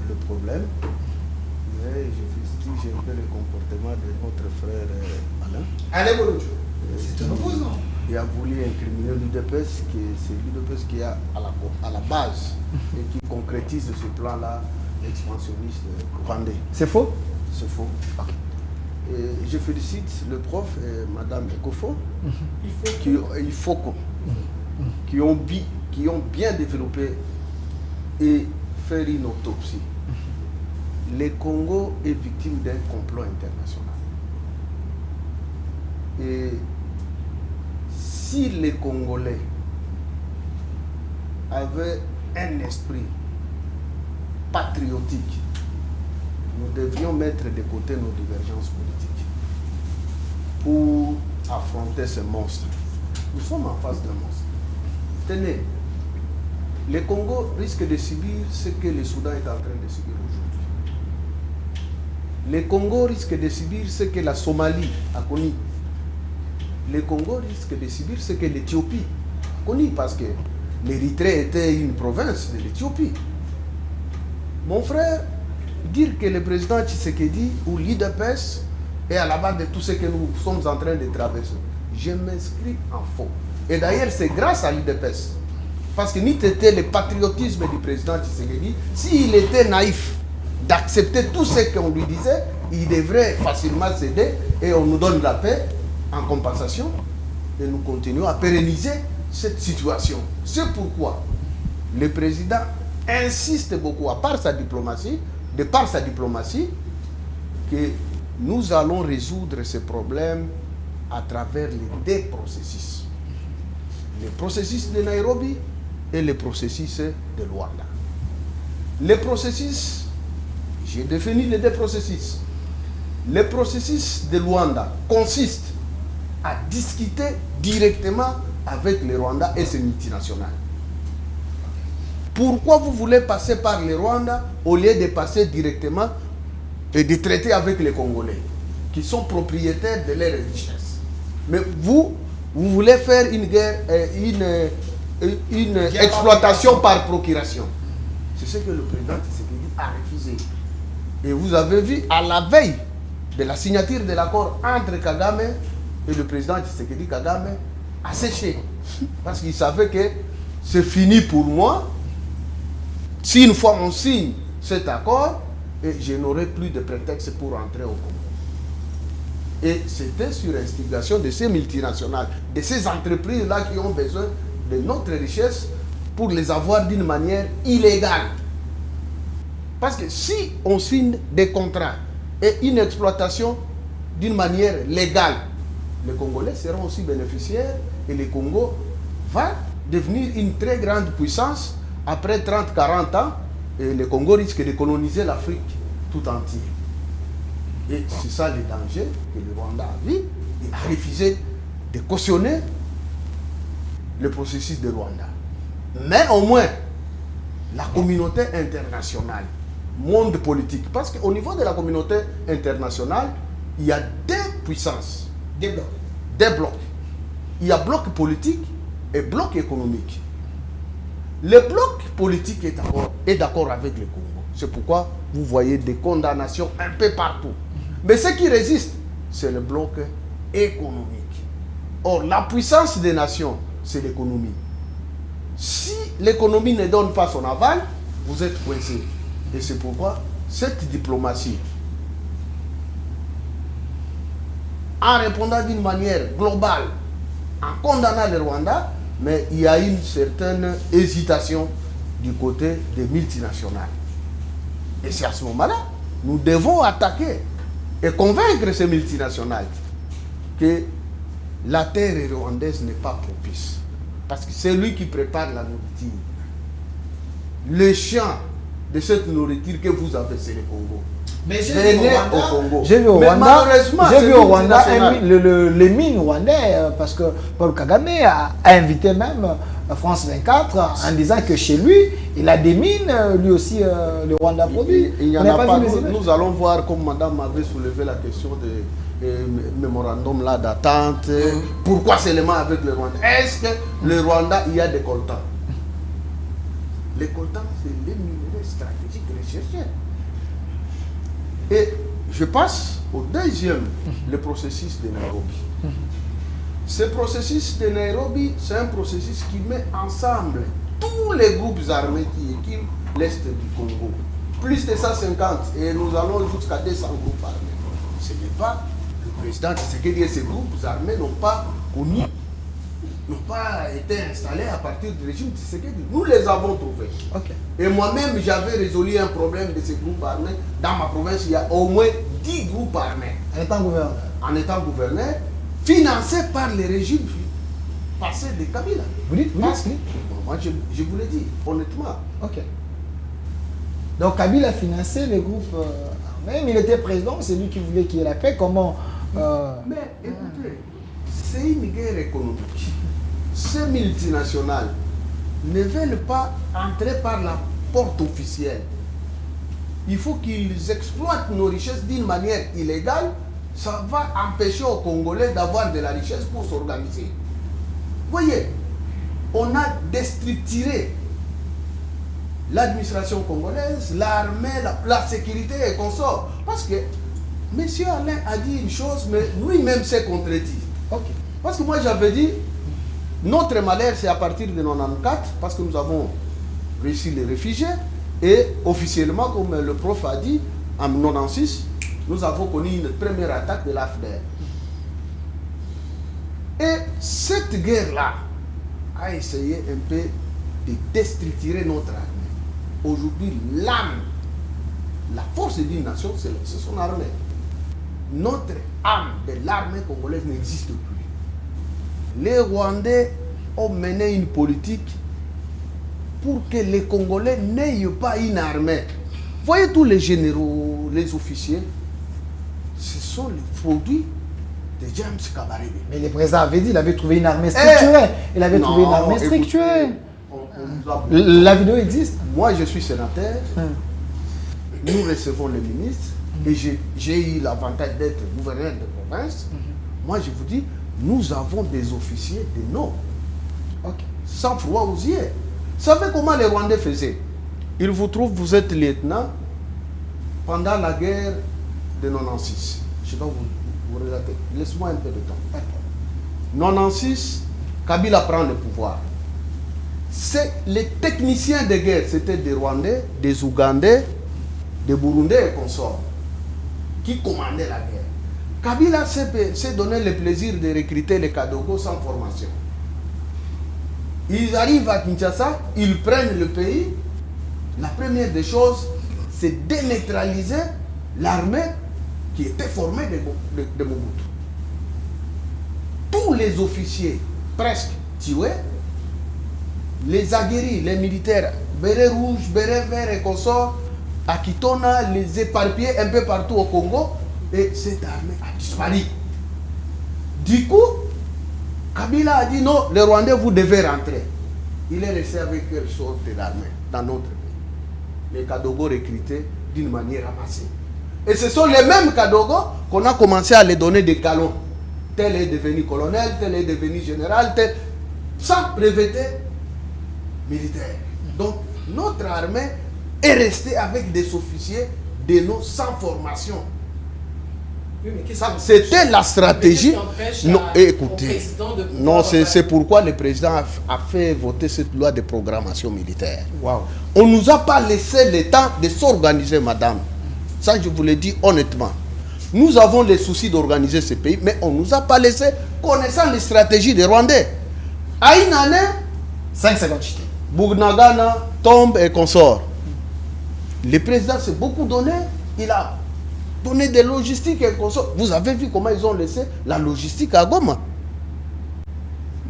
le problème. Mais je félicite un peu le comportement de notre frère Alain. Allez, Bolodjo. C'est un opposant. Il a voulu incriminer l'UDPS, c'est l'UDPS qui est à la base et qui concrétise ce plan-là expansionniste rwandais. C'est faux? C'est faux. Okay. Et je félicite le prof et Madame Ekofo, qui ont bien développé et fait une autopsie. Le Congo est victime d'un complot international. Et si les Congolais avaient un esprit patriotique, nous devrions mettre de côté nos divergences politiques pour affronter ce monstre. Nous sommes en face d'un monstre. Tenez, le Congo risque de subir ce que le Soudan est en train de subir aujourd'hui. Le Congo risque de subir ce que la Somalie a connu. Le Congo risque de subir ce que l'Éthiopie a connu, parce que l'Érythrée était une province de l'Éthiopie. Mon frère, dire que le président Tshisekedi ou l'UDPS est à la base de tout ce que nous sommes en train de traverser, je m'inscris en faux. Et d'ailleurs, c'est grâce à l'UDPS. Parce que ni c'était le patriotisme du président Tshisekedi, s'il était naïf d'accepter tout ce qu'on lui disait, il devrait facilement céder et on nous donne la paix en compensation et nous continuons à pérenniser cette situation. C'est pourquoi le président insiste beaucoup, de par sa diplomatie, que nous allons résoudre ce problème à travers les deux processus. Le processus de Nairobi et le processus de Luanda. Le processus, j'ai défini les deux processus. Le processus de Luanda consiste à discuter directement avec le Rwanda et ses multinationales. Pourquoi vous voulez passer par le Rwanda au lieu de passer directement et de traiter avec les Congolais qui sont propriétaires de leurs richesses? Mais vous voulez faire une guerre, une exploitation par procuration. C'est ce que le président Tshisekedi a refusé. Et vous avez vu à la veille de la signature de l'accord entre Kagame et le président Tshisekedi, Kagame a séché. Parce qu'il savait que c'est fini pour moi. Si une fois on signe cet accord, et je n'aurai plus de prétexte pour entrer au Congo. Et c'était sur instigation de ces multinationales, de ces entreprises-là qui ont besoin de notre richesse pour les avoir d'une manière illégale. Parce que si on signe des contrats et une exploitation d'une manière légale, les Congolais seront aussi bénéficiaires et le Congo va devenir une très grande puissance après 30-40 ans et le Congo risque de coloniser l'Afrique tout entière. Et c'est ça le danger que le Rwanda a vu et a refusé de cautionner le processus de Rwanda. Mais au moins, la communauté internationale monde politique. Parce qu'au niveau de la communauté internationale, il y a des puissances. Des blocs. Des blocs. Il y a bloc politique et bloc économique. Le bloc politique est d'accord avec le Congo. C'est pourquoi vous voyez des condamnations un peu partout. Mais ce qui résiste, c'est le bloc économique. Or, la puissance des nations, c'est l'économie. Si l'économie ne donne pas son aval, vous êtes coincé. Et c'est pourquoi cette diplomatie, en répondant d'une manière globale, en condamnant le Rwanda, mais il y a une certaine hésitation du côté des multinationales. Et c'est à ce moment-là, nous devons attaquer et convaincre ces multinationales que la terre rwandaise n'est pas propice. Parce que c'est lui qui prépare la nourriture. Le champ de cette nourriture que vous avez, c'est le Congo. Mais j'ai Venez vu au Congo. J'ai vu au Mais Rwanda, malheureusement, j'ai c'est vu au Rwanda multinational. les mines rwandais, parce que Paul Kagame a invité même France 24 en disant que chez lui, il a des mines, lui aussi, le Rwanda produit. Il n'y On en n'a a pas. vu les images. Nous allons voir, comme madame avait soulevé la question de mémorandum là d'attente. Pourquoi seulement avec le Rwanda? Est-ce que le Rwanda, il y a des coltans? Les coltans, c'est les minerais stratégiques recherchés. Et je passe au deuxième, le processus de Nairobi. Ce processus de Nairobi, c'est un processus qui met ensemble tous les groupes armés qui équipent l'Est du Congo. Plus de 150, et nous allons jusqu'à 200 groupes armés. Ce n'est pas le président Tshisekedi et ces groupes armés n'ont pas connu, n'ont pas été installés à partir du régime Tshisekedi. Nous les avons trouvés. Okay. Et moi-même, j'avais résolu un problème de ces groupes armés. Dans ma province, il y a au moins 10 groupes armés. En étant gouverneur. En étant gouverneur, financés par les régimes passés de Kabila. Vous dites, Moi, je vous l'ai dit, honnêtement. Ok. Donc Kabila a financé les groupes armés, mais il était président, c'est lui qui voulait qu'il y ait la paix. Comment Mais écoutez, c'est une guerre économique. Ces multinationales ne veulent pas entrer par la porte officielle. Il faut qu'ils exploitent nos richesses d'une manière illégale. Ça va empêcher aux Congolais d'avoir de la richesse pour s'organiser. Voyez, on a déstructuré l'administration congolaise, l'armée, la sécurité et consorts. Parce que M. Alain a dit une chose, mais lui-même s'est contredit. Okay. Parce que moi j'avais dit, notre malheur c'est à partir de 1994, parce que nous avons réussi les réfugiés, et officiellement, comme le prof a dit, en 1996, nous avons connu une première attaque de l'AFDER. Et cette guerre-là a essayé un peu de déstructurer notre armée. Aujourd'hui, l'âme, la force d'une nation, c'est son armée. Notre âme de l'armée congolaise n'existe plus. Les Rwandais ont mené une politique pour que les Congolais n'aient pas une armée. Voyez tous les généraux, les officiers, ce sont les produits de James Kabarebe. Mais le président avait dit, il avait trouvé une armée structurée. Il avait trouvé une armée structurée. La vidéo existe. Moi, je suis sénateur. Nous recevons le ministre. Et j'ai eu l'avantage d'être gouverneur de province. Moi, je vous dis, nous avons des officiers de nom. Sans froid aux yeux. Vous savez comment les Rwandais faisaient? Ils vous trouvent, vous êtes lieutenant pendant la guerre de 96. Je vais vous relater. Laisse-moi un peu de temps. 96, Kabila prend le pouvoir. Les techniciens de guerre, c'était des Rwandais, des Ougandais, des Burundais et consorts, qui commandaient la guerre. Kabila s'est donné le plaisir de recruter les Kadogo sans formation. Ils arrivent à Kinshasa, ils prennent le pays. La première des choses, c'est déneutraliser l'armée qui était formée de Mobutu. Tous les officiers, presque tués, les aguerris, les militaires, bérets rouges, bérets verts et consorts, à Kitona, les éparpillés un peu partout au Congo, et cette armée a disparu. Du coup, Kabila a dit non, les Rwandais, vous devez rentrer. Il est resté avec quelle sorte d'armée dans notre pays. Les Kadogo recrutés d'une manière ramassée. Et ce sont les mêmes Kadogo qu'on a commencé à les donner des galons. Tel est devenu colonel, tel est devenu général, tel, sans breveter militaire. Donc, notre armée est restée avec des officiers de nos sans formation. Oui, mais c'était la stratégie. Non, écoutez, non, c'est c'est pourquoi le président a fait voter cette loi de programmation militaire. Wow. On ne nous a pas laissé le temps de s'organiser, madame. Ça, je vous le dis honnêtement. Nous avons les soucis d'organiser ce pays, mais on ne nous a pas laissé, connaissant les stratégies des Rwandais. À une année, 5 secondes. Bougnagana tombe et consort. Le président s'est beaucoup donné. Il a donné des logistiques et consort. Vous avez vu comment ils ont laissé la logistique à Goma.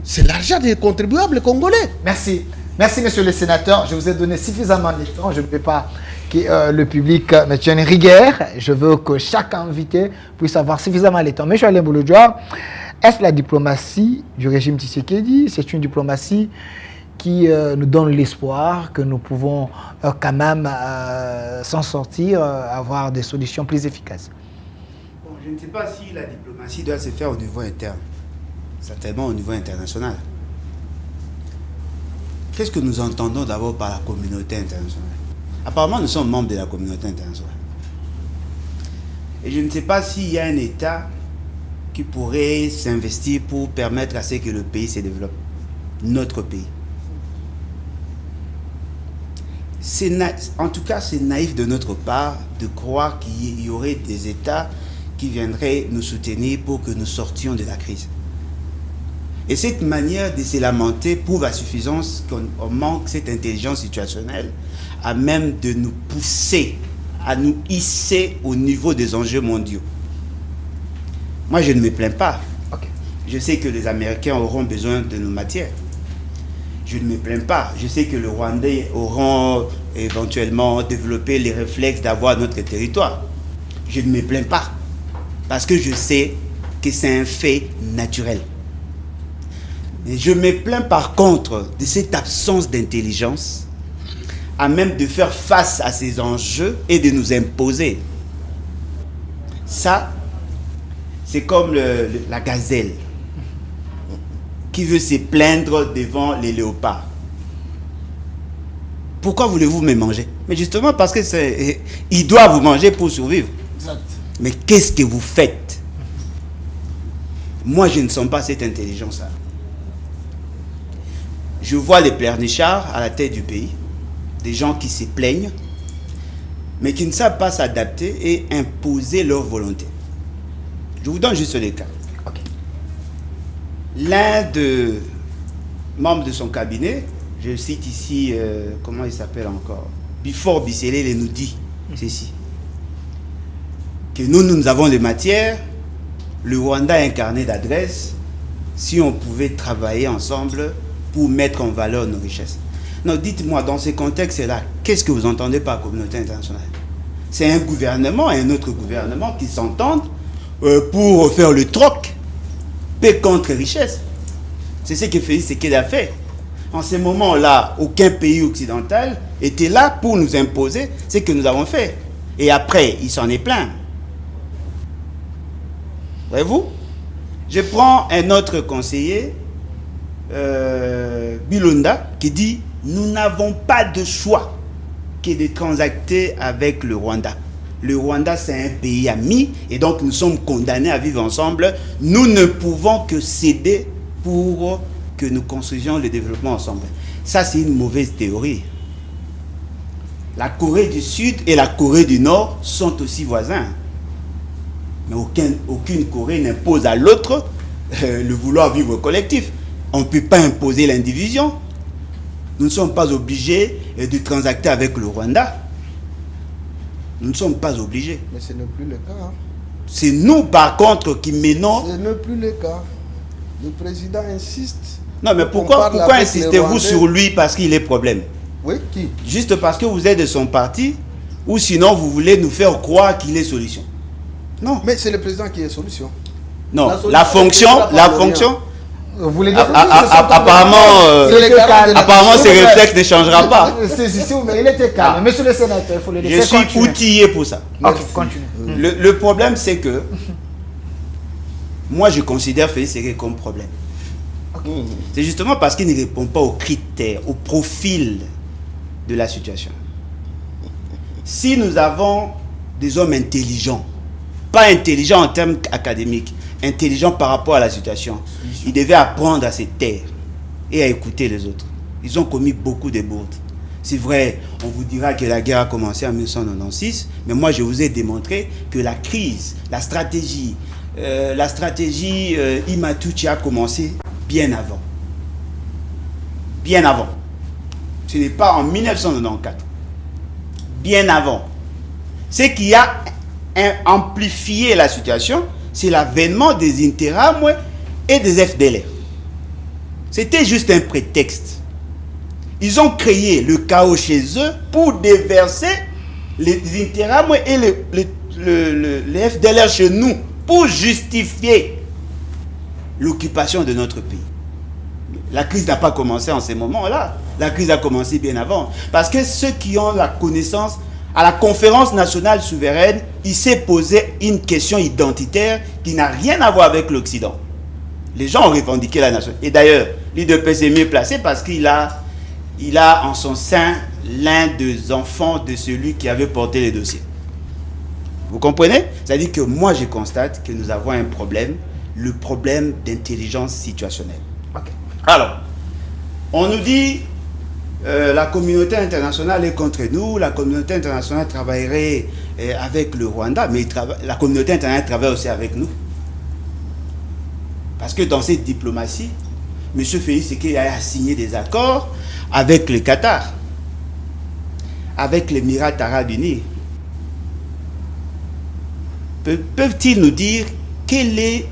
C'est l'argent des contribuables congolais. Merci. Merci, monsieur le sénateur. Je vous ai donné suffisamment de temps. Je ne veux pas que le public me tienne rigueur. Je veux que chaque invité puisse avoir suffisamment de temps. Monsieur Alain Bouloudjoa, est-ce la diplomatie du régime Tshisekedi? C'est une diplomatie qui nous donne l'espoir que nous pouvons quand même s'en sortir, avoir des solutions plus efficaces. Bon, je ne sais pas si la diplomatie doit se faire au niveau interne, certainement au niveau international. Qu'est-ce que nous entendons d'abord par la communauté internationale? Apparemment, nous sommes membres de la communauté internationale. Et je ne sais pas s'il y a un État qui pourrait s'investir pour permettre à ce que le pays se développe. Notre pays. En tout cas, c'est naïf de notre part de croire qu'il y aurait des États qui viendraient nous soutenir pour que nous sortions de la crise. Et cette manière de se lamenter prouve à suffisance qu'on manque cette intelligence situationnelle à même de nous pousser à nous hisser au niveau des enjeux mondiaux. Moi, je ne me plains pas. Okay. Je sais que les Américains auront besoin de nos matières. Je ne me plains pas. Je sais que les Rwandais auront éventuellement développé les réflexes d'avoir notre territoire. Je ne me plains pas. Parce que je sais que c'est un fait naturel. Mais je me plains par contre de cette absence d'intelligence à même de faire face à ces enjeux et de nous imposer. Ça, c'est comme la gazelle qui veut se plaindre devant les léopards. Pourquoi voulez-vous me manger? Mais justement parce que il doit vous manger pour survivre. Exact. Mais qu'est-ce que vous faites? Moi, je ne sens pas cette intelligence-là. Je vois les pleurnichards à la tête du pays, des gens qui se plaignent, mais qui ne savent pas s'adapter et imposer leur volonté. Je vous donne juste les cas. Okay. L'un de membres de son cabinet, je cite ici, comment il s'appelle encore, Bifor Bisselele nous dit ceci, que nous avons des matières, le Rwanda a un carnet d'adresses, si on pouvait travailler ensemble pour mettre en valeur nos richesses. Non, dites-moi, dans ces contextes-là, qu'est-ce que vous entendez par communauté internationale? C'est un gouvernement et un autre gouvernement qui s'entendent pour faire le troc, paix contre richesse. C'est ce que Félix Tshisekedi a fait. En ce moment-là, aucun pays occidental était là pour nous imposer ce que nous avons fait. Et après, il s'en est plaint. Voyez-vous? Je prends un autre conseiller, Bilonda, qui dit « Nous n'avons pas de choix que de transacter avec le Rwanda. Le Rwanda, c'est un pays ami et donc nous sommes condamnés à vivre ensemble. Nous ne pouvons que céder pour que nous construisions le développement ensemble. » Ça, c'est une mauvaise théorie. La Corée du Sud et la Corée du Nord sont aussi voisins. Mais aucune Corée n'impose à l'autre le vouloir vivre collectif. On ne peut pas imposer l'indivision. Nous ne sommes pas obligés de transacter avec le Rwanda. Nous ne sommes pas obligés. Mais ce n'est plus le cas. Hein. C'est nous, par contre, qui menons... Ce n'est plus le cas. Le président insiste. Non, mais pourquoi insistez-vous sur lui parce qu'il est problème? Oui, qui? Juste parce que vous êtes de son parti, ou sinon vous voulez nous faire croire qu'il est solution? Non. Mais c'est le président qui est solution. Non, La la fonction, Vous voulez dire apparemment, ces réflexes ne changera pas. Mais il était calme. Monsieur le sénateur, il faut le laisser Je suis continuer. outillé pour ça. Ok, continue. Le problème, c'est que moi, je considère Félix Ségué comme problème. C'est justement parce qu'il ne répond pas aux critères, au profil de la situation. Si nous avons des hommes intelligents, pas intelligents en termes académiques, intelligents par rapport à la situation, ils devaient apprendre à se taire et à écouter les autres. Ils ont commis beaucoup de bourdes. C'est vrai, on vous dira que la guerre a commencé en 1996, mais moi je vous ai démontré que la crise, la stratégie Imatuchi a commencé bien avant. Bien avant. Ce n'est pas en 1994. Bien avant. Ce qui a amplifié la situation, c'est l'avènement des Interamwe et des FDLR. C'était juste un prétexte. Ils ont créé le chaos chez eux pour déverser les Interamwe et les FDLR chez nous pour justifier l'occupation de notre pays. La crise n'a pas commencé en ces moments-là. La crise a commencé bien avant. Parce que ceux qui ont la connaissance, à la conférence nationale souveraine, il s'est posé une question identitaire qui n'a rien à voir avec l'Occident. Les gens ont revendiqué la nation. Et d'ailleurs, l'UDPS est mieux placé parce qu'il a en son sein l'un des enfants de celui qui avait porté les dossiers. Vous comprenez? C'est-à-dire que moi, je constate que nous avons un problème, le problème d'intelligence situationnelle. Okay. Alors, on nous dit la communauté internationale est contre nous, la communauté internationale travaillerait avec le Rwanda, mais la communauté internationale travaille aussi avec nous. Parce que dans cette diplomatie, M. Félix Ségué a signé des accords avec le Qatar, avec les Émirats arabes unis. Peuvent-ils nous dire quelle est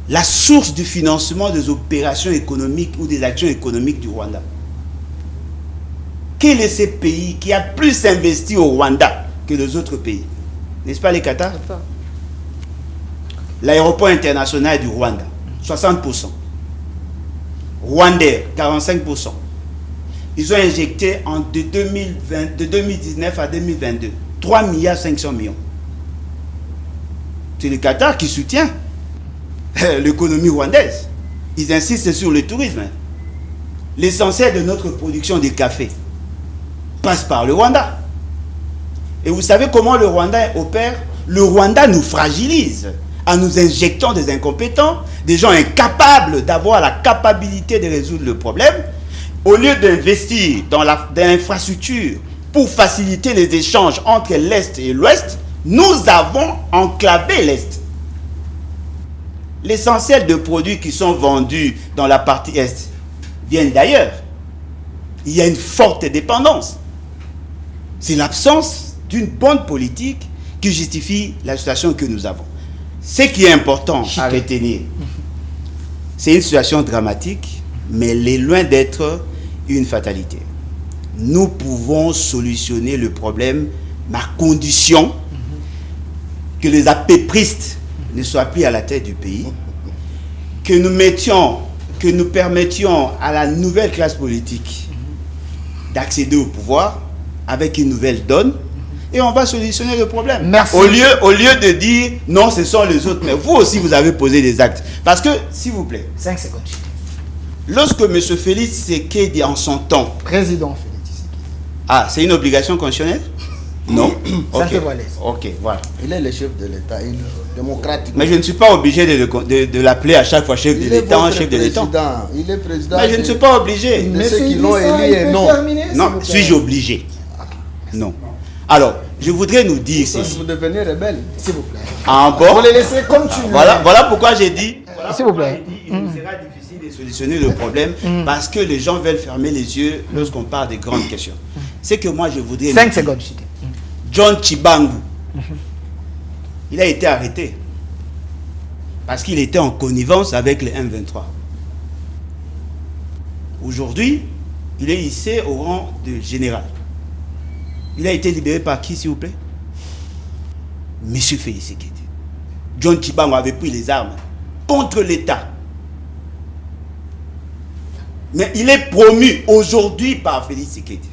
la source du financement des opérations économiques ou des actions économiques du Rwanda? Quel est ce pays qui a plus investi au Rwanda que les autres pays? N'est-ce pas les Qatar? L'aéroport international du Rwanda, 60%. Rwandair, 45%. Ils ont injecté de 2019 à 2022 3,5 milliards. C'est le Qatar qui soutient l'économie rwandaise. Ils insistent sur le tourisme. L'essentiel de notre production de café passe par le Rwanda. Et vous savez comment le Rwanda opère? Le Rwanda nous fragilise en nous injectant des incompétents, des gens incapables d'avoir la capacité de résoudre le problème. Au lieu d'investir dans l'infrastructure pour faciliter les échanges entre l'Est et l'Ouest, nous avons enclavé l'Est. L'essentiel de produits qui sont vendus dans la partie Est viennent d'ailleurs. Il y a une forte dépendance. C'est l'absence d'une bonne politique qui justifie la situation que nous avons. Ce qui est important à retenir, c'est une situation dramatique, mais elle est loin d'être une fatalité. Nous pouvons solutionner le problème, à condition que les apépristes ne soient plus à la tête du pays, que nous permettions à la nouvelle classe politique d'accéder au pouvoir avec une nouvelle donne, et on va solutionner le problème. Merci. Au lieu de dire non, ce sont les autres, mais vous aussi vous avez posé des actes. Parce que, s'il vous plaît, 5 secondes. lorsque M. Félix Ségué dit en son temps, Président Félix Ségué. ah, c'est une obligation constitutionnelle? Non. Santé Wallace. Ok, voilà. Il est le chef de l'État, démocratique. Mais je ne suis pas obligé de l'appeler à chaque fois chef de l'État, chef de l'État. Il est président. Mais je ne suis pas obligé. Mais ceux qui l'ont élu et non. Non, suis-je obligé? Non. Alors, je voudrais nous dire ceci. Vous devenez rebelle. S'il vous plaît. Ah bon? Vous les laissez continuer. Voilà pourquoi j'ai dit. S'il vous plaît. Il nous sera difficile de solutionner le problème parce que les gens veulent fermer les yeux lorsqu'on parle de grandes questions. C'est que moi je voudrais. 5 secondes. John Chibangu, il a été arrêté parce qu'il était en connivence avec les M23. Aujourd'hui, il est hissé au rang de général. Il a été libéré par qui, s'il vous plaît? Monsieur Félix Ségué. John Chibangu avait pris les armes contre l'État. Mais il est promu aujourd'hui par Félix Tshisekedi.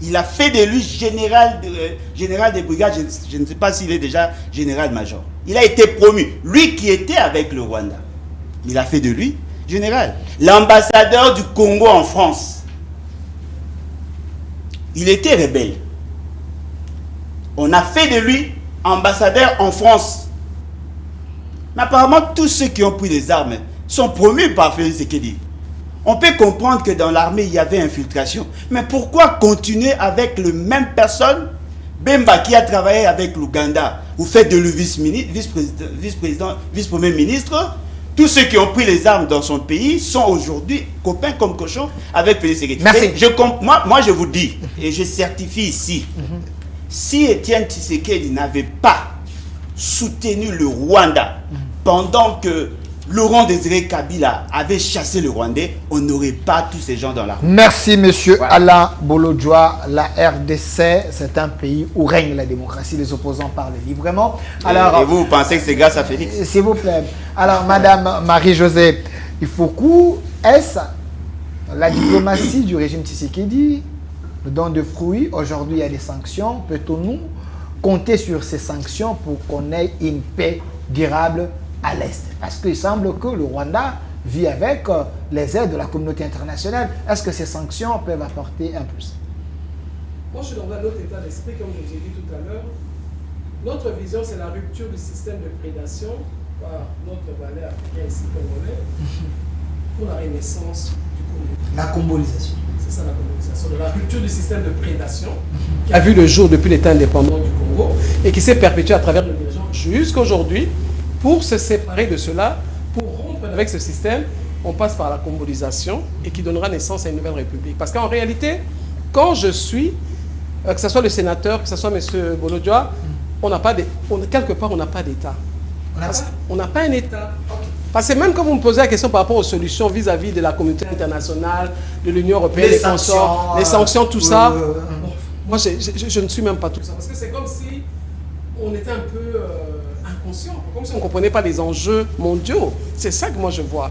Il a fait de lui général des brigades, je ne sais pas s'il est déjà général-major. Il a été promu. Lui qui était avec le Rwanda, il a fait de lui général. L'ambassadeur du Congo en France, il était rebelle. On a fait de lui ambassadeur en France. Mais apparemment, tous ceux qui ont pris les armes sont promus par Félix Tshisekedi. On peut comprendre que dans l'armée, il y avait infiltration. Mais pourquoi continuer avec le même personne, Bemba qui a travaillé avec l'Ouganda, vous faites de lui vice-premier ministre. Tous ceux qui ont pris les armes dans son pays sont aujourd'hui copains comme cochons avec Félix Tshisekedi. Merci. Moi, je vous dis, et je certifie ici, si Étienne Tshisekedi n'avait pas soutenu le Rwanda pendant que Laurent Désiré Kabila avait chassé le Rwandais, on n'aurait pas tous ces gens dans la rue. Merci, monsieur Alain Bolodjoa. La RDC, c'est un pays où règne la démocratie. Les opposants parlent librement. Alors, et vous pensez que c'est grâce à Félix? s'il vous plaît. Alors, madame Marie-Josée, il faut que, est-ce la diplomatie du régime Tshisekedi, le don de fruits, aujourd'hui il y a des sanctions, peut-on nous compter sur ces sanctions pour qu'on ait une paix durable à l'Est? Parce qu'il semble que le Rwanda vit avec les aides de la communauté internationale. Est-ce que ces sanctions peuvent apporter un plus? Moi, je suis dans un autre état d'esprit, comme je vous ai dit tout à l'heure. Notre vision, c'est la rupture du système de prédation par notre valet africain ici, congolais, pour la renaissance du Congo. La combolisation. C'est ça la colonisation, de la rupture du système de prédation qui a vu le jour depuis l'État indépendant du Congo et qui s'est perpétué à travers le dirigeant jusqu'à aujourd'hui. Pour se séparer de cela, pour rompre avec ce système, on passe par la combolisation et qui donnera naissance à une nouvelle république. Parce qu'en réalité, quand je suis, que ce soit le sénateur, que ce soit M. Bolodjoa, quelque part on n'a pas d'État. On n'a pas un État. Parce que même quand vous me posez la question par rapport aux solutions vis-à-vis de la communauté internationale, de l'Union européenne, les sanctions, tout ça, moi je ne suis même pas tout ça. Parce que c'est comme si on était un peu inconscient, comme si on ne comprenait pas les enjeux mondiaux. C'est ça que moi je vois.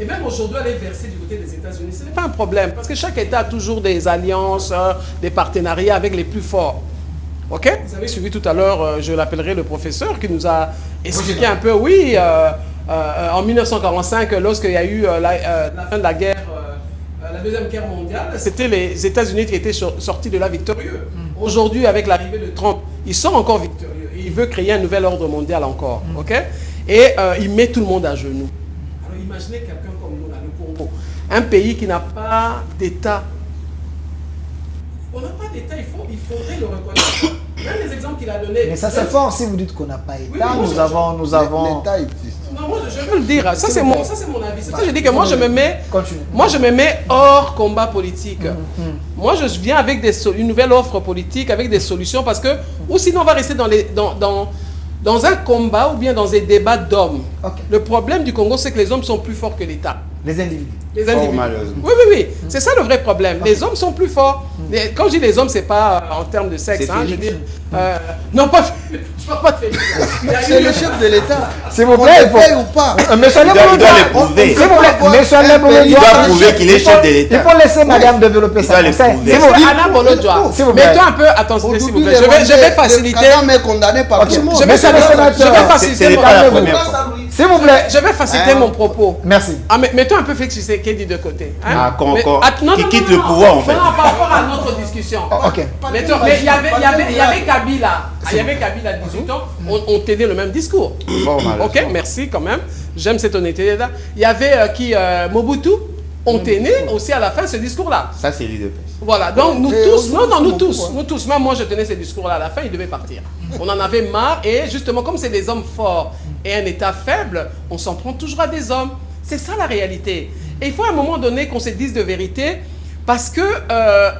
Et même aujourd'hui, aller verser du côté des États-Unis, ce n'est pas un problème. Parce que chaque État a toujours des alliances, des partenariats avec les plus forts. Ok? Vous avez suivi tout à l'heure, je l'appellerai le professeur, qui nous a expliqué un peu, oui, en 1945, lorsqu'il y a eu la fin de la guerre, la Deuxième Guerre mondiale, c'était les États-Unis qui étaient sortis de là victorieux. Aujourd'hui, avec l'arrivée de Trump, ils sont encore victorieux. Il veut créer un nouvel ordre mondial encore. Ok? Et il met tout le monde à genoux. Alors imaginez quelqu'un comme nous, là, le Congo, un pays qui n'a pas d'État. On n'a pas d'État, il faudrait le reconnaître. Même les exemples qu'il a donnés. Mais ça c'est fort si vous dites qu'on n'a pas d'État. Oui, nous avons. L'État existe. Non, moi je veux le dire. Ça c'est mon avis. C'est ça que je dis que moi je Continue. me mets hors combat politique. Moi je viens avec une nouvelle offre politique, avec des solutions parce que ou sinon on va rester dans un combat ou bien dans des débats d'hommes. Okay. Le problème du Congo c'est que les hommes sont plus forts que l'État. Les individus. Les individus. Malheureusement. Oui. C'est ça le vrai problème. Les hommes sont plus forts. Quand je dis les hommes, c'est pas en termes de sexe. Hein, je veux dire, non, pas. Je parle pas de Félix. C'est le chef de l'État. S'il vous On plaît, le paye ou pas? Monsieur Il doit le prouver. S'il vous plaît, monsieur Il doit Il doit prouver qu'il est chef de l'État. Il faut laisser madame développer sa Il doit pensée. le prouver. S'il vous plaît. Alain Bolodjoa, S'il vous plaît. mets-toi un peu, attendez s'il vous plaît. Je vais faciliter. Kagame est condamné par tout le monde. Je vais faciliter mon première S'il vous plaît. Je vais faciliter mon propos. Merci. Mets-toi un peu Félix Tshisekedi de côté. Ah, qui quitte le pouvoir en fait. Non, par rapport à notre discussion. Ok. Mais il y avait Kabila. Il y avait Kabila à 18 ans. On tenait le même discours. Ok, merci quand même. J'aime cette honnêteté-là. Il y avait Mobutu. On tenait aussi à la fin ce discours-là. Ça, c'est l'idée de paix. Voilà, donc nous tous, même moi je tenais ce discours-là à la fin, il devait partir. On en avait marre et justement comme c'est des hommes forts et un État faible, on s'en prend toujours à des hommes. C'est ça la réalité. Et il faut à un moment donné qu'on se dise de vérité parce que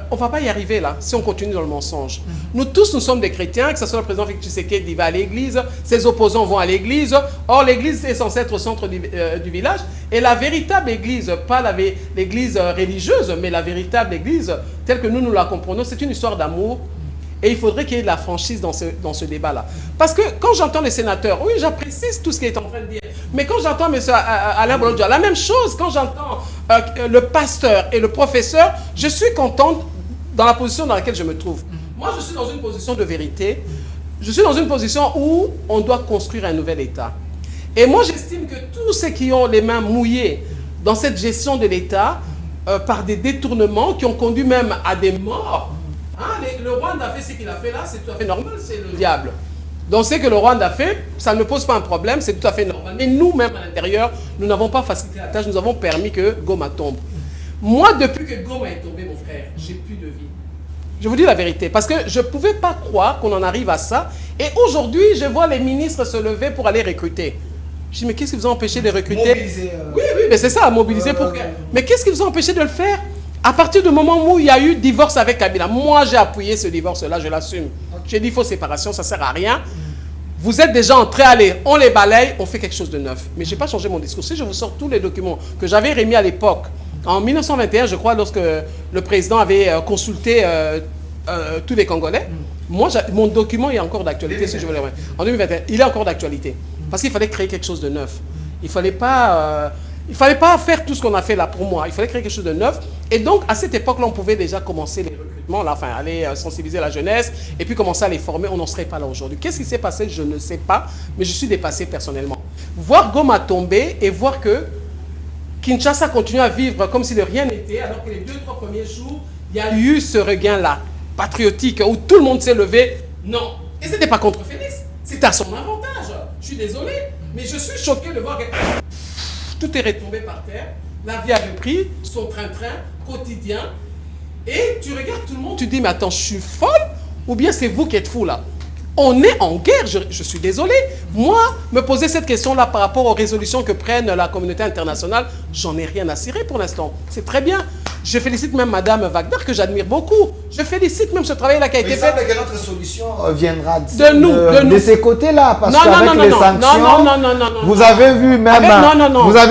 on ne va pas y arriver là si on continue dans le mensonge. Nous tous, nous sommes des chrétiens, que ce soit le président Félix Tshisekedi va à l'église, ses opposants vont à l'église. Or l'église est censée être au centre du village. Et la véritable église, pas l'église religieuse, mais la véritable église, telle que nous la comprenons, c'est une histoire d'amour. Et il faudrait qu'il y ait de la franchise dans ce débat-là. Parce que quand j'entends les sénateurs, oui, j'apprécie tout ce qu'il est en train de dire. Mais quand j'entends M. Alain Bolodjoa, la même chose. Quand j'entends le pasteur et le professeur, je suis contente dans la position dans laquelle je me trouve. Moi, je suis dans une position de vérité. Je suis dans une position où on doit construire un nouvel État. Et moi, j'estime que tous ceux qui ont les mains mouillées dans cette gestion de l'État, par des détournements qui ont conduit même à des morts, hein, le Rwanda a fait ce qu'il a fait là, c'est tout à fait normal, c'est le diable. Donc, ce que le Rwanda a fait, ça ne pose pas un problème, c'est tout à fait normal. Mais nous-mêmes, à l'intérieur, nous n'avons pas facilité la tâche, nous avons permis que Goma tombe. Moi, depuis que Goma est tombé, mon frère, j'ai plus de vie. Je vous dis la vérité, parce que je ne pouvais pas croire qu'on en arrive à ça. Et aujourd'hui, je vois les ministres se lever pour aller recruter. Je dis, mais qu'est-ce qui vous a empêché de recruter? Mobiliser, Oui, mais c'est ça, mobiliser pour... Mais qu'est-ce qui vous a empêché de le faire? À partir du moment où il y a eu divorce avec Kabila, moi j'ai appuyé ce divorce-là, je l'assume. J'ai dit, il faut séparation, ça ne sert à rien. Vous êtes déjà en train d'aller, on les balaye, on fait quelque chose de neuf. Mais je n'ai pas changé mon discours. Si je vous sors tous les documents que j'avais remis à l'époque, en 1921, je crois, lorsque le président avait consulté tous les Congolais, moi, mon document est encore d'actualité, si je veux le dire. En 2021, il est encore d'actualité. Parce qu'il fallait créer quelque chose de neuf. Il ne fallait pas faire tout ce qu'on a fait là pour moi. Il fallait créer quelque chose de neuf. Et donc, à cette époque-là, on pouvait déjà commencer les recrutements, là, enfin, aller sensibiliser la jeunesse et puis commencer à les former. On n'en serait pas là aujourd'hui. Qu'est-ce qui s'est passé? Je ne sais pas, mais je suis dépassé personnellement. Voir Goma tomber et voir que Kinshasa continue à vivre comme si de rien n'était, alors que les 2-3 premiers jours, il y a eu ce regain-là, patriotique, où tout le monde s'est levé. Non. Et ce n'était pas contre Félix. C'était à son avantage. Je suis désolé, mais je suis choqué de voir que tout est retombé par terre. La vie a repris son train-train quotidien. Et tu regardes tout le monde, tu dis, mais attends, je suis folle? Ou bien c'est vous qui êtes fou là? On est en guerre, je suis désolé. Moi, me poser cette question-là par rapport aux résolutions que prennent la communauté internationale, j'en ai rien à cirer pour l'instant. C'est très bien. Je félicite même Madame Wagner, que j'admire beaucoup. Je félicite même ce travail-là qui a été fait. Mais il semble que notre solution viendra de ces côtés-là. Parce Non, qu'avec les sanctions, non, vous avez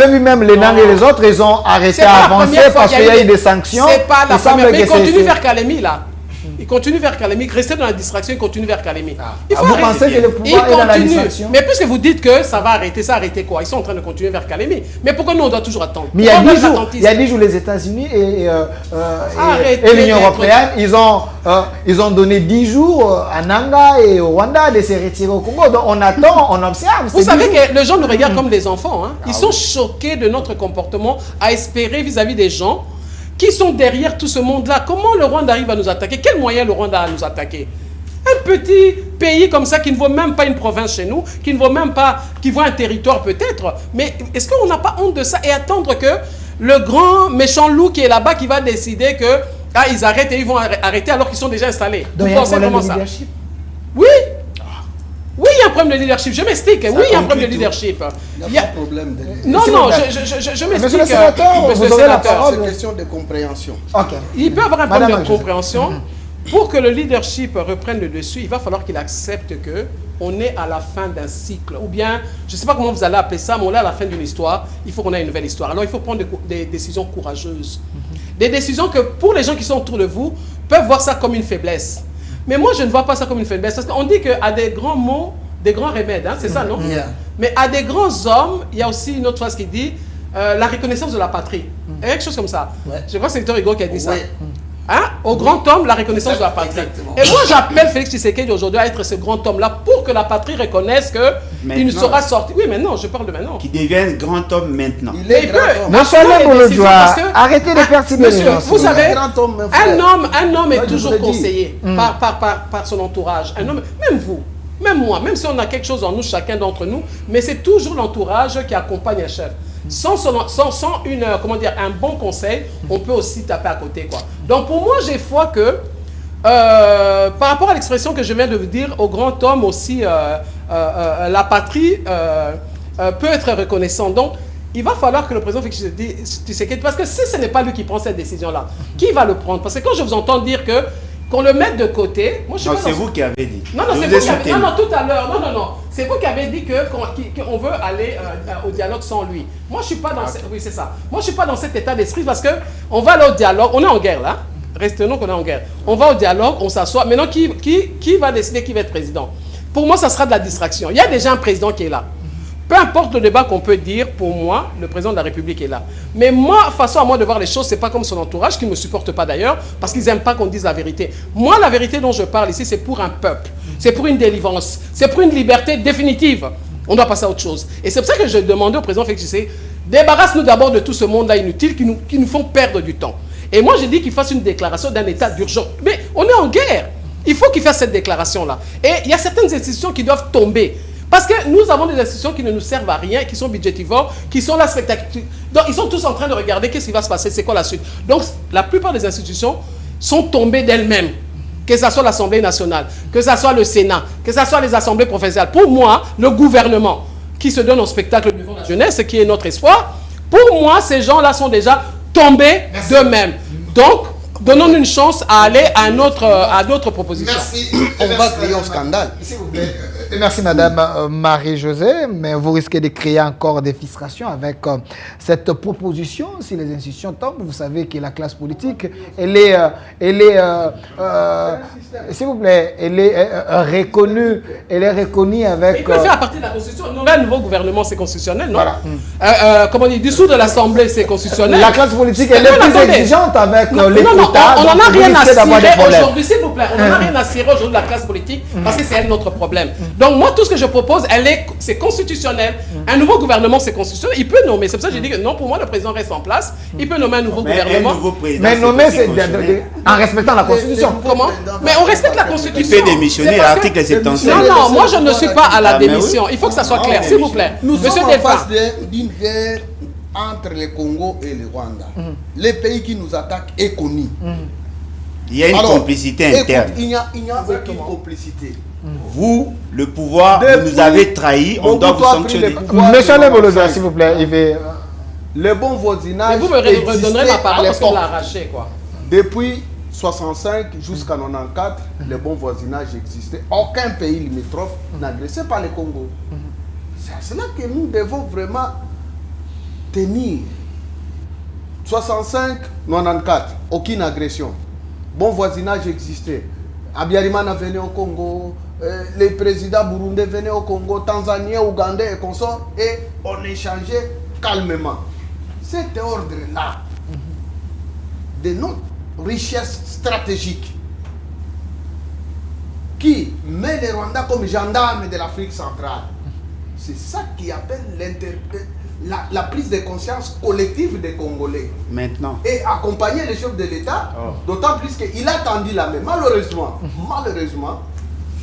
vu même les NAM et les autres, ils ont arrêté à avancer parce qu'il y a eu des sanctions. C'est pas la première. Mais ils continuent vers Kalemi, là. Il continue vers Kalemi, restez dans la distraction, il continue vers Kalemi. Vous pensez que le pouvoir est dans la distraction? Mais puisque vous dites que ça va arrêter, ça a arrêté quoi? Ils sont en train de continuer vers Kalemi. Mais pourquoi nous on doit toujours attendre? Mais il y a 10 jours, les États-Unis et l'Union européenne, ils ont donné 10 jours à Nanga et au Rwanda de se retirer au Congo. Donc on attend, on observe. Vous savez que les gens nous regardent comme des enfants. Hein? Ils sont choqués de notre comportement à espérer vis-à-vis des gens qui sont derrière tout ce monde-là. Comment le Rwanda arrive à nous attaquer? Quels moyens le Rwanda a à nous attaquer? Un petit pays comme ça qui ne vaut même pas une province chez nous, qui ne vaut même pas, qui vaut un territoire peut-être. Mais est-ce qu'on n'a pas honte de ça et attendre que le grand méchant loup qui est là-bas qui va décider que ils arrêtent et ils vont arrêter alors qu'ils sont déjà installés? Donc, vous pensez comment ça? Oui. Oui, il y a un problème de leadership. Je m'explique. Oui, il y a un problème de leadership. Il n'y a pas de problème de leadership. Non, je m'explique. Monsieur le sénateur, vous aurez la parole. C'est question de compréhension. Okay. Il peut y avoir un problème de compréhension. Pour que le leadership reprenne le dessus, il va falloir qu'il accepte qu'on est à la fin d'un cycle. Ou bien, je ne sais pas comment vous allez appeler ça, mais on est à la fin d'une histoire. Il faut qu'on ait une nouvelle histoire. Alors, il faut prendre des décisions courageuses. Des décisions que, pour les gens qui sont autour de vous, peuvent voir ça comme une faiblesse. Mais moi, je ne vois pas ça comme une faiblesse. Parce qu'on dit qu'à des grands mots, des grands remèdes, hein, c'est ça, non? Yeah. Mais à des grands hommes, il y a aussi une autre phrase qui dit la reconnaissance de la patrie. Quelque chose comme ça. Ouais. Je crois que c'est Victor Hugo qui a dit ça. Oui. Hein? Au grand homme, la reconnaissance de la patrie. Exactement. Et moi, j'appelle Félix Tshisekedi aujourd'hui à être ce grand homme-là pour que la patrie reconnaisse qu'il ne sera sorti. Oui, maintenant, je parle de maintenant. Qui devienne grand homme maintenant. Il est grand homme. Monsieur Boulodjoa, arrêtez de perturber les gens. Vous savez, grand homme, mon frère. un homme est Moi, je toujours vous le dis. conseillé par son entourage. Un homme, même vous, même moi, même si on a quelque chose en nous, chacun d'entre nous, mais c'est toujours l'entourage qui accompagne un chef. Sans un bon conseil, on peut aussi taper à côté, quoi. Donc pour moi, j'ai foi que, par rapport à l'expression que je viens de vous dire, au grand homme aussi, la patrie peut être reconnaissante. Donc, il va falloir que le président Félix Tshisekedi, parce que si ce n'est pas lui qui prend cette décision-là, qui va le prendre? Parce que quand je vous entends dire qu'on le mette de côté, moi je suis Non, pas c'est dans- vous qui avez dit. Non, Je c'est vous ai vous qui avez sauté. dit. Non, tout à l'heure. Non. C'est vous qui avez dit qu'on veut aller au dialogue sans lui. Moi, je suis pas dans oui, c'est ça. Moi, je suis pas dans cet état d'esprit parce que on va aller au dialogue. On est en guerre là. Restons qu'on est en guerre. On va au dialogue, on s'assoit. Maintenant, qui va décider qui va être président? Pour moi, ça sera de la distraction. Il y a déjà un président qui est là. Peu importe le débat qu'on peut dire, pour moi, le président de la République est là. Mais moi, façon à moi de voir les choses, c'est pas comme son entourage, qui ne me supporte pas d'ailleurs, parce qu'ils n'aiment pas qu'on dise la vérité. Moi, la vérité dont je parle ici, c'est pour un peuple. C'est pour une délivrance. C'est pour une liberté définitive. On doit passer à autre chose. Et c'est pour ça que je demandais au président Félix Tshisekedi, débarrasse-nous d'abord de tout ce monde-là inutile qui nous font perdre du temps. Et moi, j'ai dit qu'il fasse une déclaration d'un état d'urgence. Mais on est en guerre. Il faut qu'il fasse cette déclaration-là. Et il y a certaines institutions qui doivent tomber. Parce que nous avons des institutions qui ne nous servent à rien, qui sont budgétivores, qui sont là spectaculaires. Donc, ils sont tous en train de regarder qu'est-ce qui va se passer, c'est quoi la suite. Donc, la plupart des institutions sont tombées d'elles-mêmes. Que ce soit l'Assemblée nationale, que ce soit le Sénat, que ce soit les assemblées professionnelles. Pour moi, le gouvernement qui se donne au spectacle devant la jeunesse, qui est notre espoir, pour moi, ces gens-là sont déjà tombés d'eux-mêmes. Donc, donnons-nous une chance à aller à d'autres propositions. Merci. On va créer un scandale. S'il vous plaît. Merci Madame Marie-Josée, mais vous risquez de créer encore des frustrations avec cette proposition. Si les institutions tombent, vous savez que la classe politique, elle est s'il vous plaît, elle est reconnue avec... Il peut faire à partir de la Constitution. Nommer un nouveau gouvernement, c'est constitutionnel, non? Voilà. Comment dire, dissoudre l'Assemblée, c'est constitutionnel. La classe politique, elle est plus exigeante avec les quotas. On n'en a rien à cirer aujourd'hui, s'il vous plaît. On n'en a rien à cirer aujourd'hui de la classe politique, parce que c'est elle notre problème. Donc moi, tout ce que je propose, c'est constitutionnel. Un nouveau gouvernement, c'est constitutionnel. Il peut nommer. C'est pour ça que j'ai dit que non, pour moi, le président reste en place. Il peut nommer un nouveau gouvernement. Mais nommer, c'est en respectant la Constitution. Comment? Mais on respecte la Constitution. Il peut démissionner, l'article 77. Non, moi, je ne suis pas à la démission. Il faut que ça soit clair, s'il vous plaît. Nous Monsieur sommes en Delphin. face d'une guerre entre le Congo et le Rwanda. Les pays qui nous attaquent est connu. Il y a une complicité interne. Il n'y a aucune complicité. Vous, le pouvoir, vous nous avez trahis, on doit vous sanctionner. Monsieur Leboloza, s'il vous plaît, il veut... Le bon voisinage. Mais vous me redonnerez ma parole parce qu'on l'a arraché, quoi. Depuis 65 jusqu'à 94, le bon voisinage existait. Aucun pays limitrophe n'agressait pas le Congo. C'est à cela que nous devons vraiment tenir. 65, 94, aucune agression. Bon voisinage existait. Abiyarimana venait au Congo, les présidents burundais venaient au Congo, Tanzaniens, Ougandais et consorts, et on échangeait calmement. Cet ordre-là, de notre richesse stratégique, qui met les Rwandais comme gendarmes de l'Afrique centrale, c'est ça qui appelle la prise de conscience collective des Congolais. Maintenant. Et accompagner les chefs de l'État, d'autant plus qu'il a tendu la main. Malheureusement,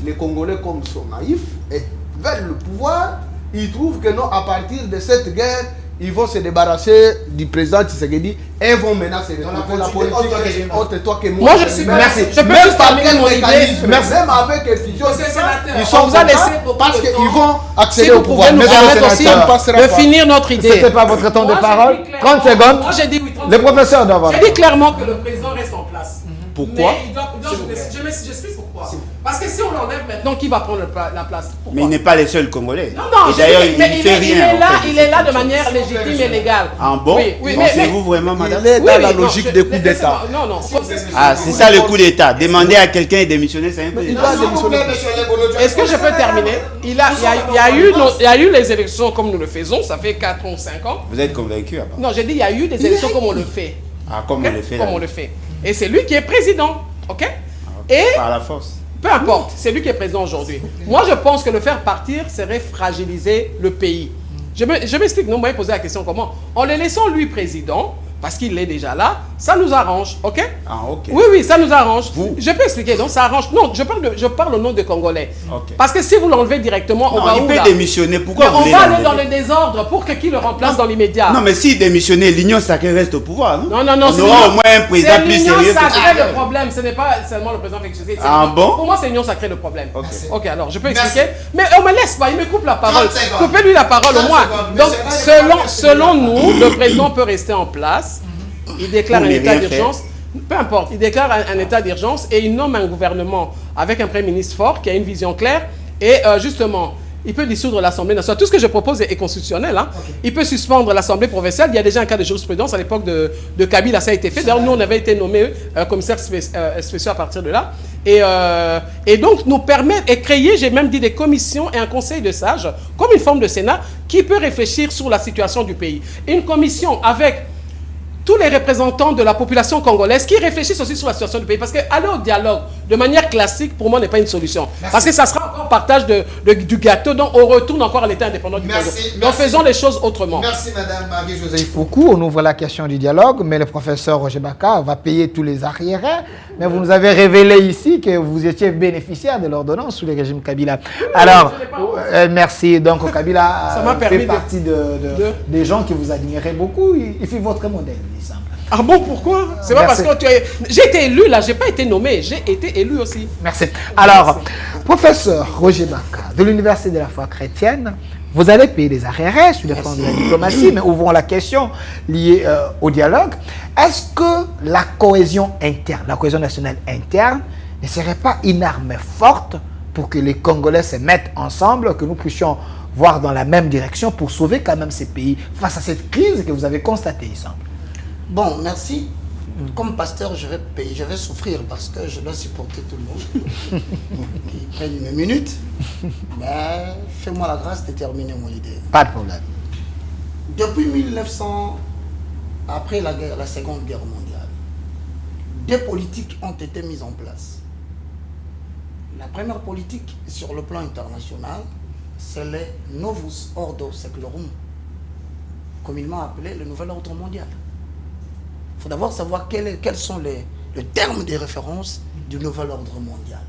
les Congolais, comme sont naïfs, et veulent le pouvoir, ils trouvent que non, à partir de cette guerre, ils vont se débarrasser du président Tshisekedi et vont menacer la politique entre toi que moi. Moi, je suis... Merci. Je peux même juste par terminer quel mon idée. mécanisme, même avec les fusions, ils sont On vous a laissé contents beaucoup parce de temps. qu'ils vont accéder Si au vous pouvoir. pouvez nous Mais permettre aussi ça ne passera de pas. finir notre idée. C'était pas votre temps de Moi, parole. j'ai dit clairement- 30 secondes. Moi, j'ai dit oui, 30 Le professeur doit avoir. J'ai dit clairement que le président reste en place. Pourquoi? Mais j'explique pourquoi. Parce que si on l'enlève maintenant, qui va prendre la place? Pourquoi? Mais il n'est pas le seul Congolais. Non, non, et d'ailleurs, il mais ne fait rien. il est là de manière légitime et légale. Ah bon? Oui, Pensez-vous vraiment, madame? Il est dans la non, logique des coups d'État. Non, non. Ah, c'est ça le coup d'État. Demander à quelqu'un de démissionner, c'est un peu... Il doit démissionner. Est-ce que je peux terminer? Il y a eu les élections comme nous le faisons, ça fait 4 ou 5 ans. Vous êtes convaincu? Non, j'ai dit il y a eu des élections comme on le fait. Ah, comme on le fait là. Comme on le fait. Et c'est lui qui est président. OK? Et Par la force. peu importe, c'est lui qui est président aujourd'hui. Moi, je pense que le faire partir serait fragiliser le pays. Je m'explique. Non, moi, il posait la question comment? En le laissant lui président, parce qu'il est déjà là, ça nous arrange, ok? Ah, ok. Oui, ça nous arrange. Vous? Je peux expliquer, donc ça arrange. Non, je parle au nom des Congolais. Ok. Parce que si vous l'enlevez directement, on Non, va il où, peut là? démissionner. Pourquoi Mais vous on voulez va aller l'enlever? dans le désordre pour que qui le remplace dans l'immédiat. Non, mais si démissionner, l'Union sacrée reste au pouvoir, non? Non, On aura au moins un président plus c'est sérieux l'union que sacrée ça. le problème, ce n'est pas seulement le président Félix Tshisekedi. Ah bon? Pour moi, c'est l'union sacrée le problème. Ok. Ok, alors je peux expliquer. Mais on me laisse pas, il me coupe la parole. 30 secondes. Coupez-lui la parole au 30 moins. secondes, Donc, monsieur. selon nous, le président peut rester en place. Il déclare Pour un ne état rien d'urgence. Peu importe, il déclare un état d'urgence et il nomme un gouvernement avec un Premier ministre fort qui a une vision claire. Et justement, il peut dissoudre l'Assemblée nationale. Tout ce que je propose est constitutionnel. Hein. Okay. Il peut suspendre l'Assemblée provinciale. Il y a déjà un cas de jurisprudence à l'époque de Kabila, ça a été fait. D'ailleurs, nous, on avait été nommés commissaires spéciaux à partir de là. Et donc nous permettre et créer, j'ai même dit, des commissions et un conseil de sages, comme une forme de Sénat, qui peut réfléchir sur la situation du pays. Une commission avec tous les représentants de la population congolaise qui réfléchissent aussi sur la situation du pays. Parce qu'aller au dialogue de manière classique, pour moi, n'est pas une solution. Merci. Parce que ça sera encore partage du gâteau, donc on retourne encore à l'état indépendant du Congo. Donc faisons les choses autrement. Merci Madame Marie-Josée Foucault. On ouvre la question du dialogue, mais le professeur Roger Baka va payer tous les arriérés. Mais vous nous avez révélé ici que vous étiez bénéficiaire de l'ordonnance sous le régime Kabila. Alors, merci. Donc Kabila fait partie des gens qui vous admiraient beaucoup. Il fait votre modèle. Ah bon, pourquoi? C'est pas parce que j'ai été élu là, j'ai pas été nommé, j'ai été élu aussi. Merci. Alors, professeur Roger Baka, de l'Université de la foi chrétienne, vous allez payer des arriérés sur le plan de la diplomatie, mais ouvrons la question liée au dialogue. Est-ce que la cohésion interne, la cohésion nationale interne, ne serait pas une arme forte pour que les Congolais se mettent ensemble, que nous puissions voir dans la même direction pour sauver quand même ces pays face à cette crise que vous avez constatée, il semble? Bon, merci. Comme pasteur, je vais payer, je vais souffrir parce que je dois supporter tout le monde qui prennent une minute. Ben, fais-moi la grâce de terminer mon idée. Pas de problème. Depuis 1900, après la Seconde Guerre mondiale, des politiques ont été mises en place. La première politique sur le plan international, c'est le Novus Ordo Seclorum, communément appelé le Nouvel Ordre Mondial. Il faut d'abord savoir quels sont les termes de référence du nouvel ordre mondial.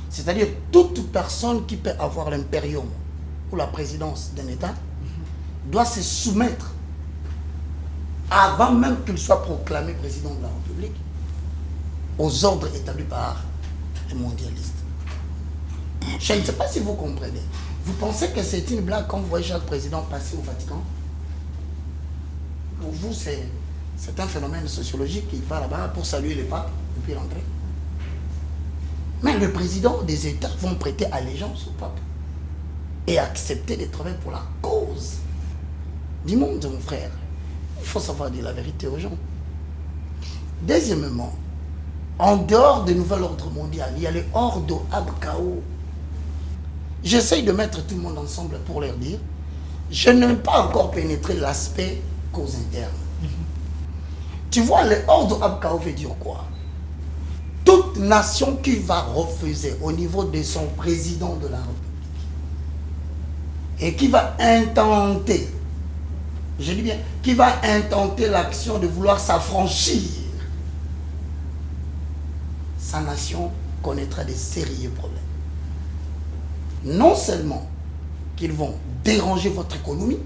C'est-à-dire toute personne qui peut avoir l'impérium ou la présidence d'un État doit se soumettre, avant même qu'il soit proclamé président de la République, aux ordres établis par les mondialistes. Je ne sais pas si vous comprenez. Vous pensez que c'est une blague quand vous voyez chaque président passer au Vatican? Pour vous, c'est un phénomène sociologique qui va là-bas pour saluer les papes et puis rentrer. Mais les présidents des États vont prêter allégeance au pape et accepter de travailler pour la cause du monde, mon frère. Il faut savoir dire la vérité aux gens. Deuxièmement, en dehors du nouvel ordre mondial, il y a les Ordo Ab Chaos. J'essaye de mettre tout le monde ensemble pour leur dire, je n'ai pas encore pénétré l'aspect cause interne. Tu vois, le ordre Abkao veut dire quoi? Toute nation qui va refuser au niveau de son président de la République et qui va intenter, je dis bien, qui va intenter l'action de vouloir s'affranchir, sa nation connaîtra des sérieux problèmes. Non seulement qu'ils vont déranger votre économie,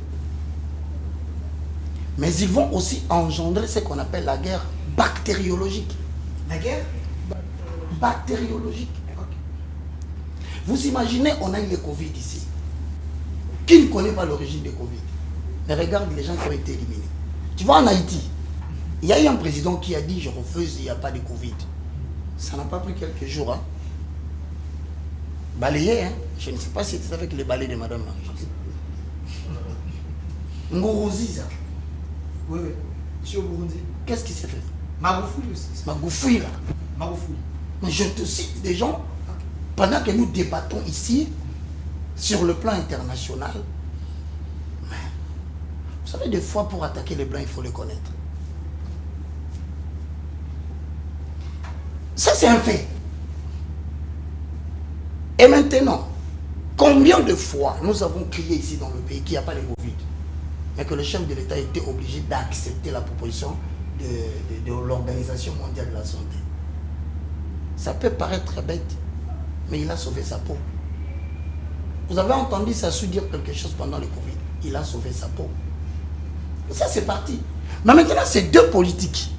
mais ils vont aussi engendrer ce qu'on appelle la guerre bactériologique. La guerre bactériologique. Vous imaginez, on a eu le Covid ici. Qui ne connaît pas l'origine du Covid? Mais regarde les gens qui ont été éliminés. Tu vois, en Haïti, il y a eu un président qui a dit « je refuse, il n'y a pas de Covid ». Ça n'a pas pris quelques jours. Hein. Balayé, hein. Je ne sais pas si c'était avec les balais de Madame Marie-Josée. Ngourouzi, ça. Oui, oui. Je suis au Burundi. Qu'est-ce qui s'est fait? Magoufoui aussi. Magoufoui, là. Magoufoui. Mais je te cite des gens, pendant que nous débattons ici, sur le plan international, mais, vous savez, des fois, pour attaquer les Blancs, il faut les connaître. Ça, c'est un fait. Et maintenant, combien de fois nous avons crié ici dans le pays qu'il n'y a pas de Covid, mais que le chef de l'État était obligé d'accepter la proposition de l'Organisation mondiale de la santé. Ça peut paraître bête, mais il a sauvé sa peau. Vous avez entendu Sassou dire quelque chose pendant le Covid. Il a sauvé sa peau. Et ça, c'est parti. Mais maintenant, ces deux politiques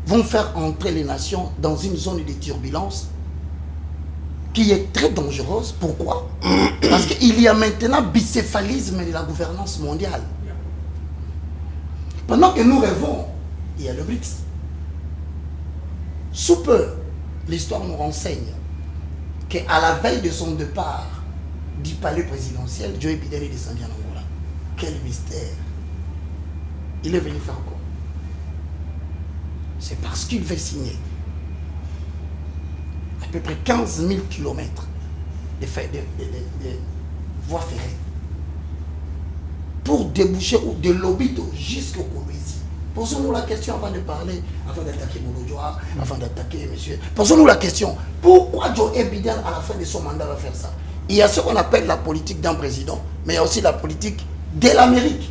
vont faire entrer les nations dans une zone de turbulence qui est très dangereuse. Pourquoi? Parce qu'il y a maintenant bicéphalisme de la gouvernance mondiale. Pendant que nous rêvons, il y a le BRICS. Sous peu, l'histoire nous renseigne qu'à la veille de son départ du palais présidentiel, Joe Biden est descendu en Angola. Quel mystère! Il est venu faire quoi? C'est parce qu'il veut signer peu près 15 000 km de voies ferrées pour déboucher de Lobito jusqu'au Kolwezi. Posons-nous la question avant de parler, avant d'attaquer Mouloudjoa, avant d'attaquer monsieur. Posons-nous la question, pourquoi Joe Biden à la fin de son mandat va faire ça? Il y a ce qu'on appelle la politique d'un président, mais il y a aussi la politique de l'Amérique.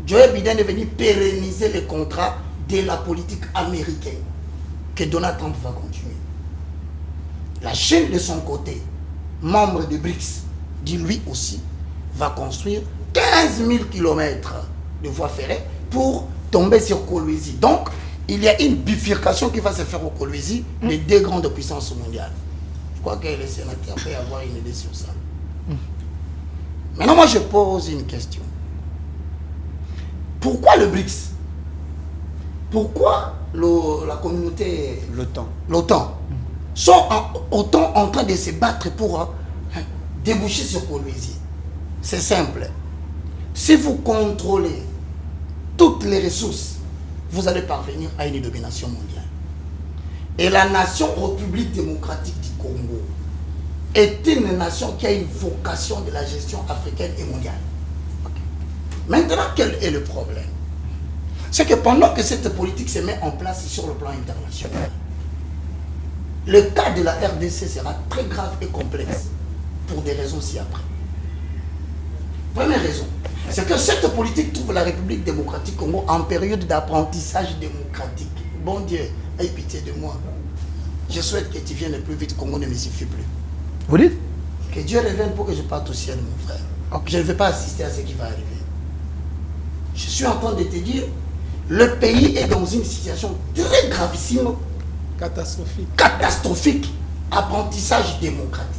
Joe Biden est venu pérenniser les contrats de la politique américaine que Donald Trump va continuer. La Chine de son côté, membre de BRICS, dit lui aussi, va construire 15 000 km de voies ferrées pour tomber sur Kolwezi. Donc, il y a une bifurcation qui va se faire au Kolwezi des deux grandes puissances mondiales. Je crois que les sénateurs peuvent avoir une idée sur ça. Maintenant, moi, je pose une question. Pourquoi le BRICS? Pourquoi la communauté... l'OTAN sont autant en train de se battre pour déboucher sur Kolwezi? C'est simple. Si vous contrôlez toutes les ressources, vous allez parvenir à une domination mondiale. Et la nation République démocratique du Congo est une nation qui a une vocation de la gestion africaine et mondiale. Maintenant, quel est le problème? C'est que pendant que cette politique se met en place sur le plan international, le cas de la RDC sera très grave et complexe pour des raisons ci-après. Première raison, c'est que cette politique trouve la République démocratique Congo en période d'apprentissage démocratique. Bon Dieu, aie pitié de moi. Je souhaite que tu viennes le plus vite, Congo ne me suffit plus. Vous dites? Que Dieu revienne pour que je parte au ciel, mon frère. Okay. Je ne vais pas assister à ce qui va arriver. Je suis en train de te dire, le pays est dans une situation très gravissime. Catastrophique. Catastrophique. Apprentissage démocratique.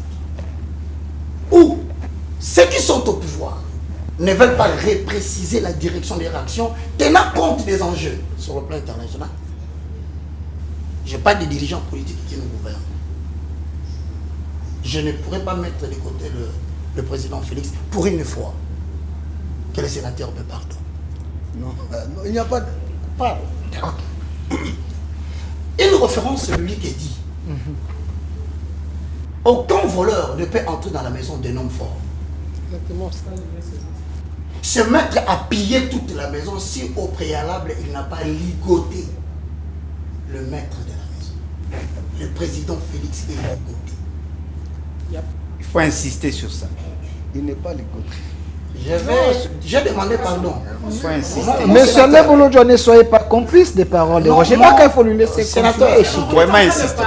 Où ceux qui sont au pouvoir ne veulent pas repréciser la direction des réactions, tenant compte des enjeux sur le plan international. Je n'ai pas de dirigeants politiques qui nous gouvernent. Je ne pourrais pas mettre de côté le président Félix pour une fois que les sénateurs me pardonnent. Non, il n'y a pas de... Pardon. Une référence biblique est dit. Aucun voleur ne peut entrer dans la maison d'un homme fort. Exactement. Se mettre à piller toute la maison si au préalable il n'a pas ligoté le maître de la maison. Le président Félix est ligoté. Il faut insister sur ça. Il n'est pas ligoté. J'ai demandé pardon. Il faut insister. Monsieur Lebouloudjoa, ne soyez pas complice des paroles de Roger. Pas qu'il faut lui laisser sénateur. Vraiment insister.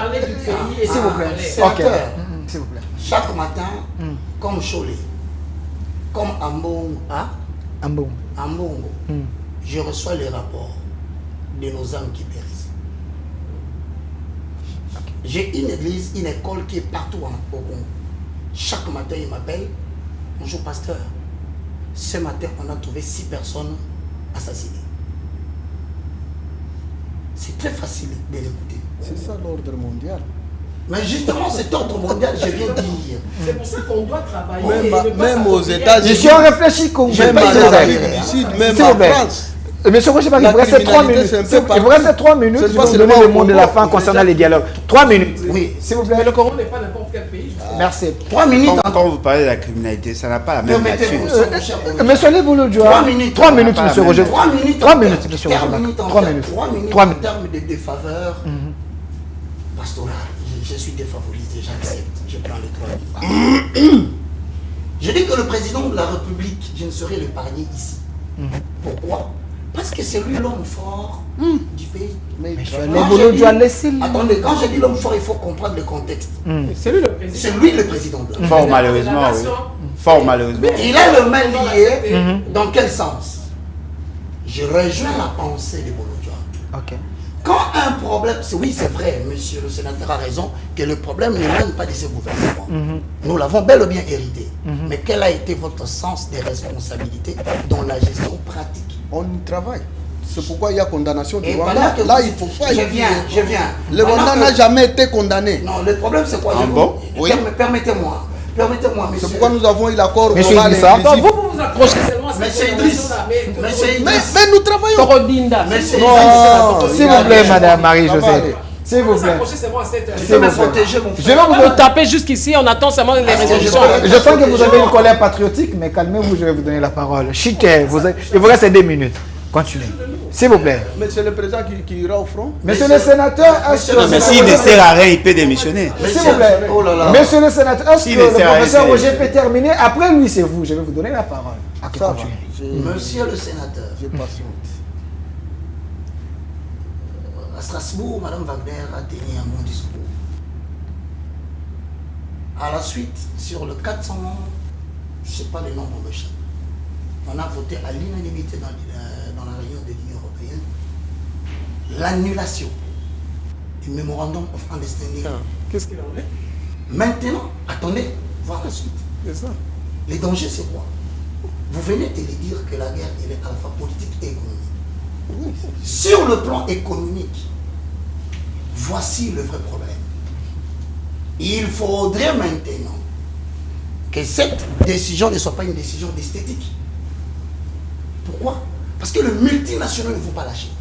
S'il vous plaît. Sénateur, s'il vous plaît. chaque matin, comme Cholet, comme Ambongo, je reçois les rapports de nos âmes qui périssent. J'ai une église, une école qui est partout au Congo. Chaque matin, il m'appelle. Bonjour pasteur. Ce matin, on a trouvé 6 personnes assassinées. C'est très facile de l'écouter. C'est ça l'ordre mondial. Mais justement, cet ordre mondial, je viens de dire. C'est pour ça qu'on doit travailler. Même aux États-Unis. Si on réfléchit, qu'on même en Afrique du Sud, même en France. Monsieur Roger, il vous reste 3 minutes. Il vous reste 3 minutes. Je vais vous donner le mot de la fin concernant les dialogues. 3 minutes. Oui, s'il vous plaît. Mais le Congo n'est pas n'importe quel pays. Merci. 3 minutes. Quand vous parlez de la criminalité, ça n'a pas la même nature. Monsieur Lebouloudjoa. 3 minutes, monsieur Roger. 3 minutes. 3 minutes, monsieur Roger. 3 minutes. 3 minutes. En termes de défaveur pastorale, je suis défavorisé, j'accepte. Je prends les 3 minutes. Je dis que le président de la République, je ne saurais l'épargner ici. Pourquoi? Parce que c'est lui l'homme fort du pays. Mais Lebouloudjoa, laissez-le. Attendez, quand je dis l'homme fort, il faut comprendre le contexte. C'est lui le président. C'est lui le président de la Fort malheureusement, oui. Fort malheureusement. Il a le mal lié. Dans quel sens? Je rejoins la pensée de Bolodjoa. Ok. Quand un problème, oui c'est vrai, monsieur le sénateur a raison, que le problème ne vient pas de ce gouvernement. Nous l'avons bel et bien hérité. Mais quel a été votre sens des responsabilités dans la gestion pratique? On y travaille. C'est pourquoi il y a condamnation du Et Rwanda. Là, il faut pas... Je viens. Le Rwanda n'a jamais été condamné. Non, le problème c'est quoi? Oui. Permettez-moi, monsieur. C'est pourquoi nous avons eu l'accord Monsieur global Idrissa, inclusif. Vous vous accrochez seulement à cette Monsieur Idriss. Mais nous travaillons. Torodinda. Monsieur Non, s'il vous plaît, madame Ça va Marie-Josée. aller. S'il vous plaît. Je peux me protéger, mon Je frère. vais Vous tapez jusqu'ici, on attend seulement les résolutions. Je sens que vous avez une colère patriotique, mais calmez-vous, je vais vous donner la parole. Chite, il vous reste 2 minutes. Continuez. S'il vous plaît. Mais c'est le président qui ira au front. Monsieur le sénateur, est-ce que... Mais s'il ne sert à rien, il peut démissionner. S'il vous plaît. Oh là là. Monsieur le sénateur, est-ce S'il que ne le sert à rien, professeur c'est- Roger peut terminer? Après lui, c'est vous. Je vais vous donner la parole. Ok, Ça va. continuez. Monsieur le sénateur, Je patiente. à Strasbourg, Madame Wagner a tenu un bon discours. À la suite, sur le 400, je ne sais pas le nombre de chats, on a voté à l'unanimité dans la réunion de l'Union européenne l'annulation du Memorandum of Understanding. Qu'est-ce qu'il en est? Maintenant, attendez, voir la suite. C'est ça. Les dangers, c'est quoi? Vous venez de le dire que la guerre, elle est à la fois politique et économique. Sur le plan économique, voici le vrai problème. Il faudrait maintenant que cette décision ne soit pas une décision d'esthétique. Pourquoi? Parce que le multinational ne faut pas lâcher.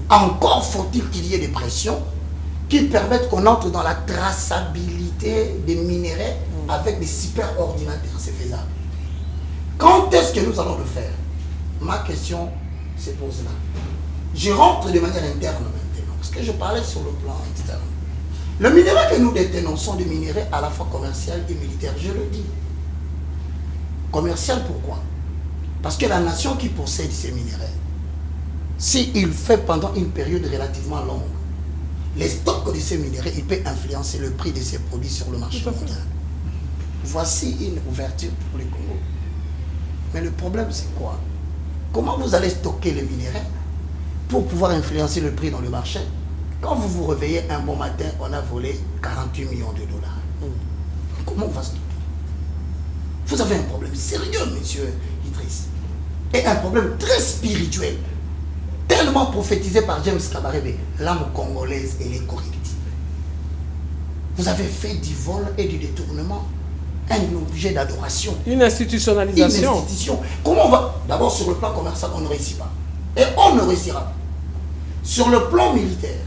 Encore faut-il qu'il y ait des pressions qui permettent qu'on entre dans la traçabilité des minéraux avec des super ordinateurs. C'est faisable. Quand est-ce que nous allons le faire? Ma question se pose là. Je rentre de manière interne maintenant, parce que je parlais sur le plan externe. Le minerai que nous détenons sont des minéraux à la fois commerciaux et militaires, je le dis. Commercial, pourquoi? Parce que la nation qui possède ces minéraux, s'il fait pendant une période relativement longue, les stocks de ces minéraux, il peut influencer le prix de ces produits sur le marché mondial. Voici une ouverture pour les Congo. Mais le problème, c'est quoi? Comment vous allez stocker les minéraux pour pouvoir influencer le prix dans le marché? Quand vous vous réveillez un bon matin, on a volé 48 millions de dollars. Comment on va stocker? Vous avez un problème sérieux, monsieur Idriss. Et un problème très spirituel. Tellement prophétisé par James Kabarebe. L'âme congolaise, elle est corrective. Vous avez fait du vol et du détournement un objet d'adoration. Une institutionnalisation. Une institution. Comment on va? D'abord, sur le plan commercial, on ne réussit pas. Et on ne réussira pas. Sur le plan militaire,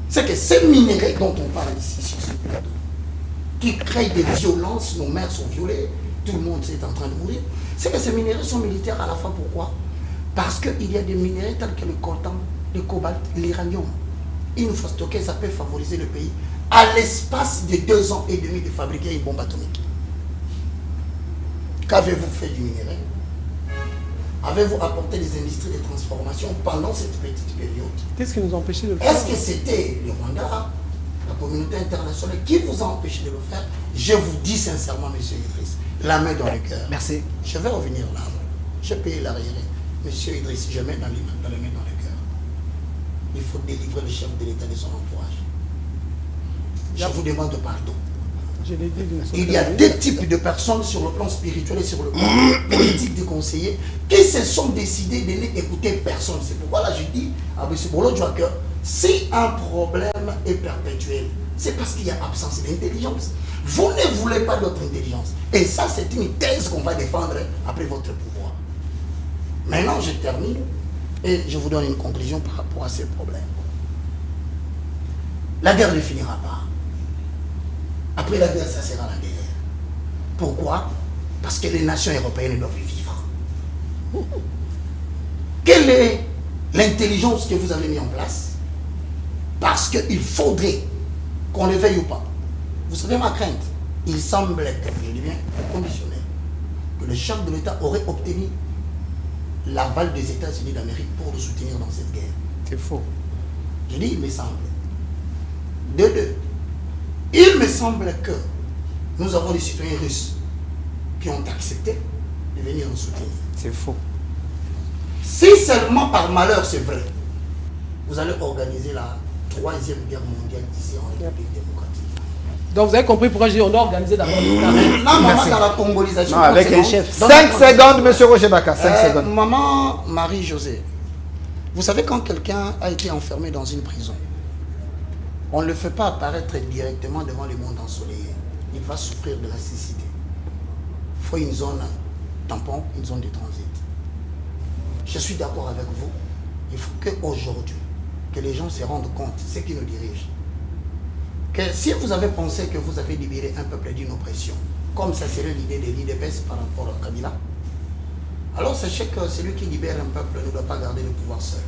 c'est que ces minéraux dont on parle ici, sur ce plateau, qui créent des violences, nos mères sont violées, tout le monde est en train de mourir, c'est que ces minéraux sont militaires à la fois. Pourquoi? Parce qu'il y a des minéraux tels que le coltan, le cobalt, l'uranium. Une fois stocké, ça peut favoriser le pays à l'espace de 2 ans et demi de fabriquer une bombe atomique. Qu'avez-vous fait du minerai? Avez-vous apporté des industries de transformation pendant cette petite période? Qu'est-ce qui nous empêchait de le faire? Est-ce que c'était le Rwanda, la communauté internationale qui vous a empêché de le faire? Je vous dis sincèrement, monsieur Idriss, la main dans le cœur. Merci. Je vais revenir là. Je paye l'arrière. Monsieur Idriss, je mets dans la main dans le cœur. Il faut délivrer le chef de l'État de son entourage. Je vous demande pardon. Je l'ai dit d'une Il y a deux types de personnes sur le plan spirituel et sur le plan politique de conseillers qui se sont décidés de n'écouter personne. C'est pourquoi là je dis à M. Bolo que si un problème est perpétuel, c'est parce qu'il y a absence d'intelligence. Vous ne voulez pas d'autre intelligence. Et ça, c'est une thèse qu'on va défendre après votre pouvoir. Maintenant, je termine et je vous donne une conclusion par rapport à ces problèmes. La guerre ne finira pas. Après la guerre, ça sera la guerre. Pourquoi? Parce que les nations européennes doivent vivre. Quelle est l'intelligence que vous avez mis en place? Parce qu'il faudrait qu'on le veuille ou pas. Vous savez ma crainte? Il semble être, je dis bien, conditionnel, que le chef de l'État aurait obtenu l'aval des États-Unis d'Amérique pour le soutenir dans cette guerre. C'est faux. Je dis, il me semble. De deux. Il me semble que nous avons des citoyens russes qui ont accepté de venir nous soutenir. C'est faux. Si seulement par malheur c'est vrai, vous allez organiser la 3e guerre mondiale ici en République démocratique. Donc vous avez compris pourquoi j'ai dit on doit organiser d'abord l'État. Maintenant, maman, dans la congolisation. Non, avec un chef. 5 secondes, monsieur Roger Baka. 5 secondes. Maman Marie-Josée, vous savez quand quelqu'un a été enfermé dans une prison, on ne le fait pas apparaître directement devant le monde ensoleillé. Il va souffrir de la cécité. Il faut une zone tampon, une zone de transit. Je suis d'accord avec vous. Il faut qu'aujourd'hui, que les gens se rendent compte, ceux qui nous dirigent, que si vous avez pensé que vous avez libéré un peuple d'une oppression, comme ça serait l'idée de l'IDPS par rapport à Kabila, alors sachez que celui qui libère un peuple ne doit pas garder le pouvoir seul.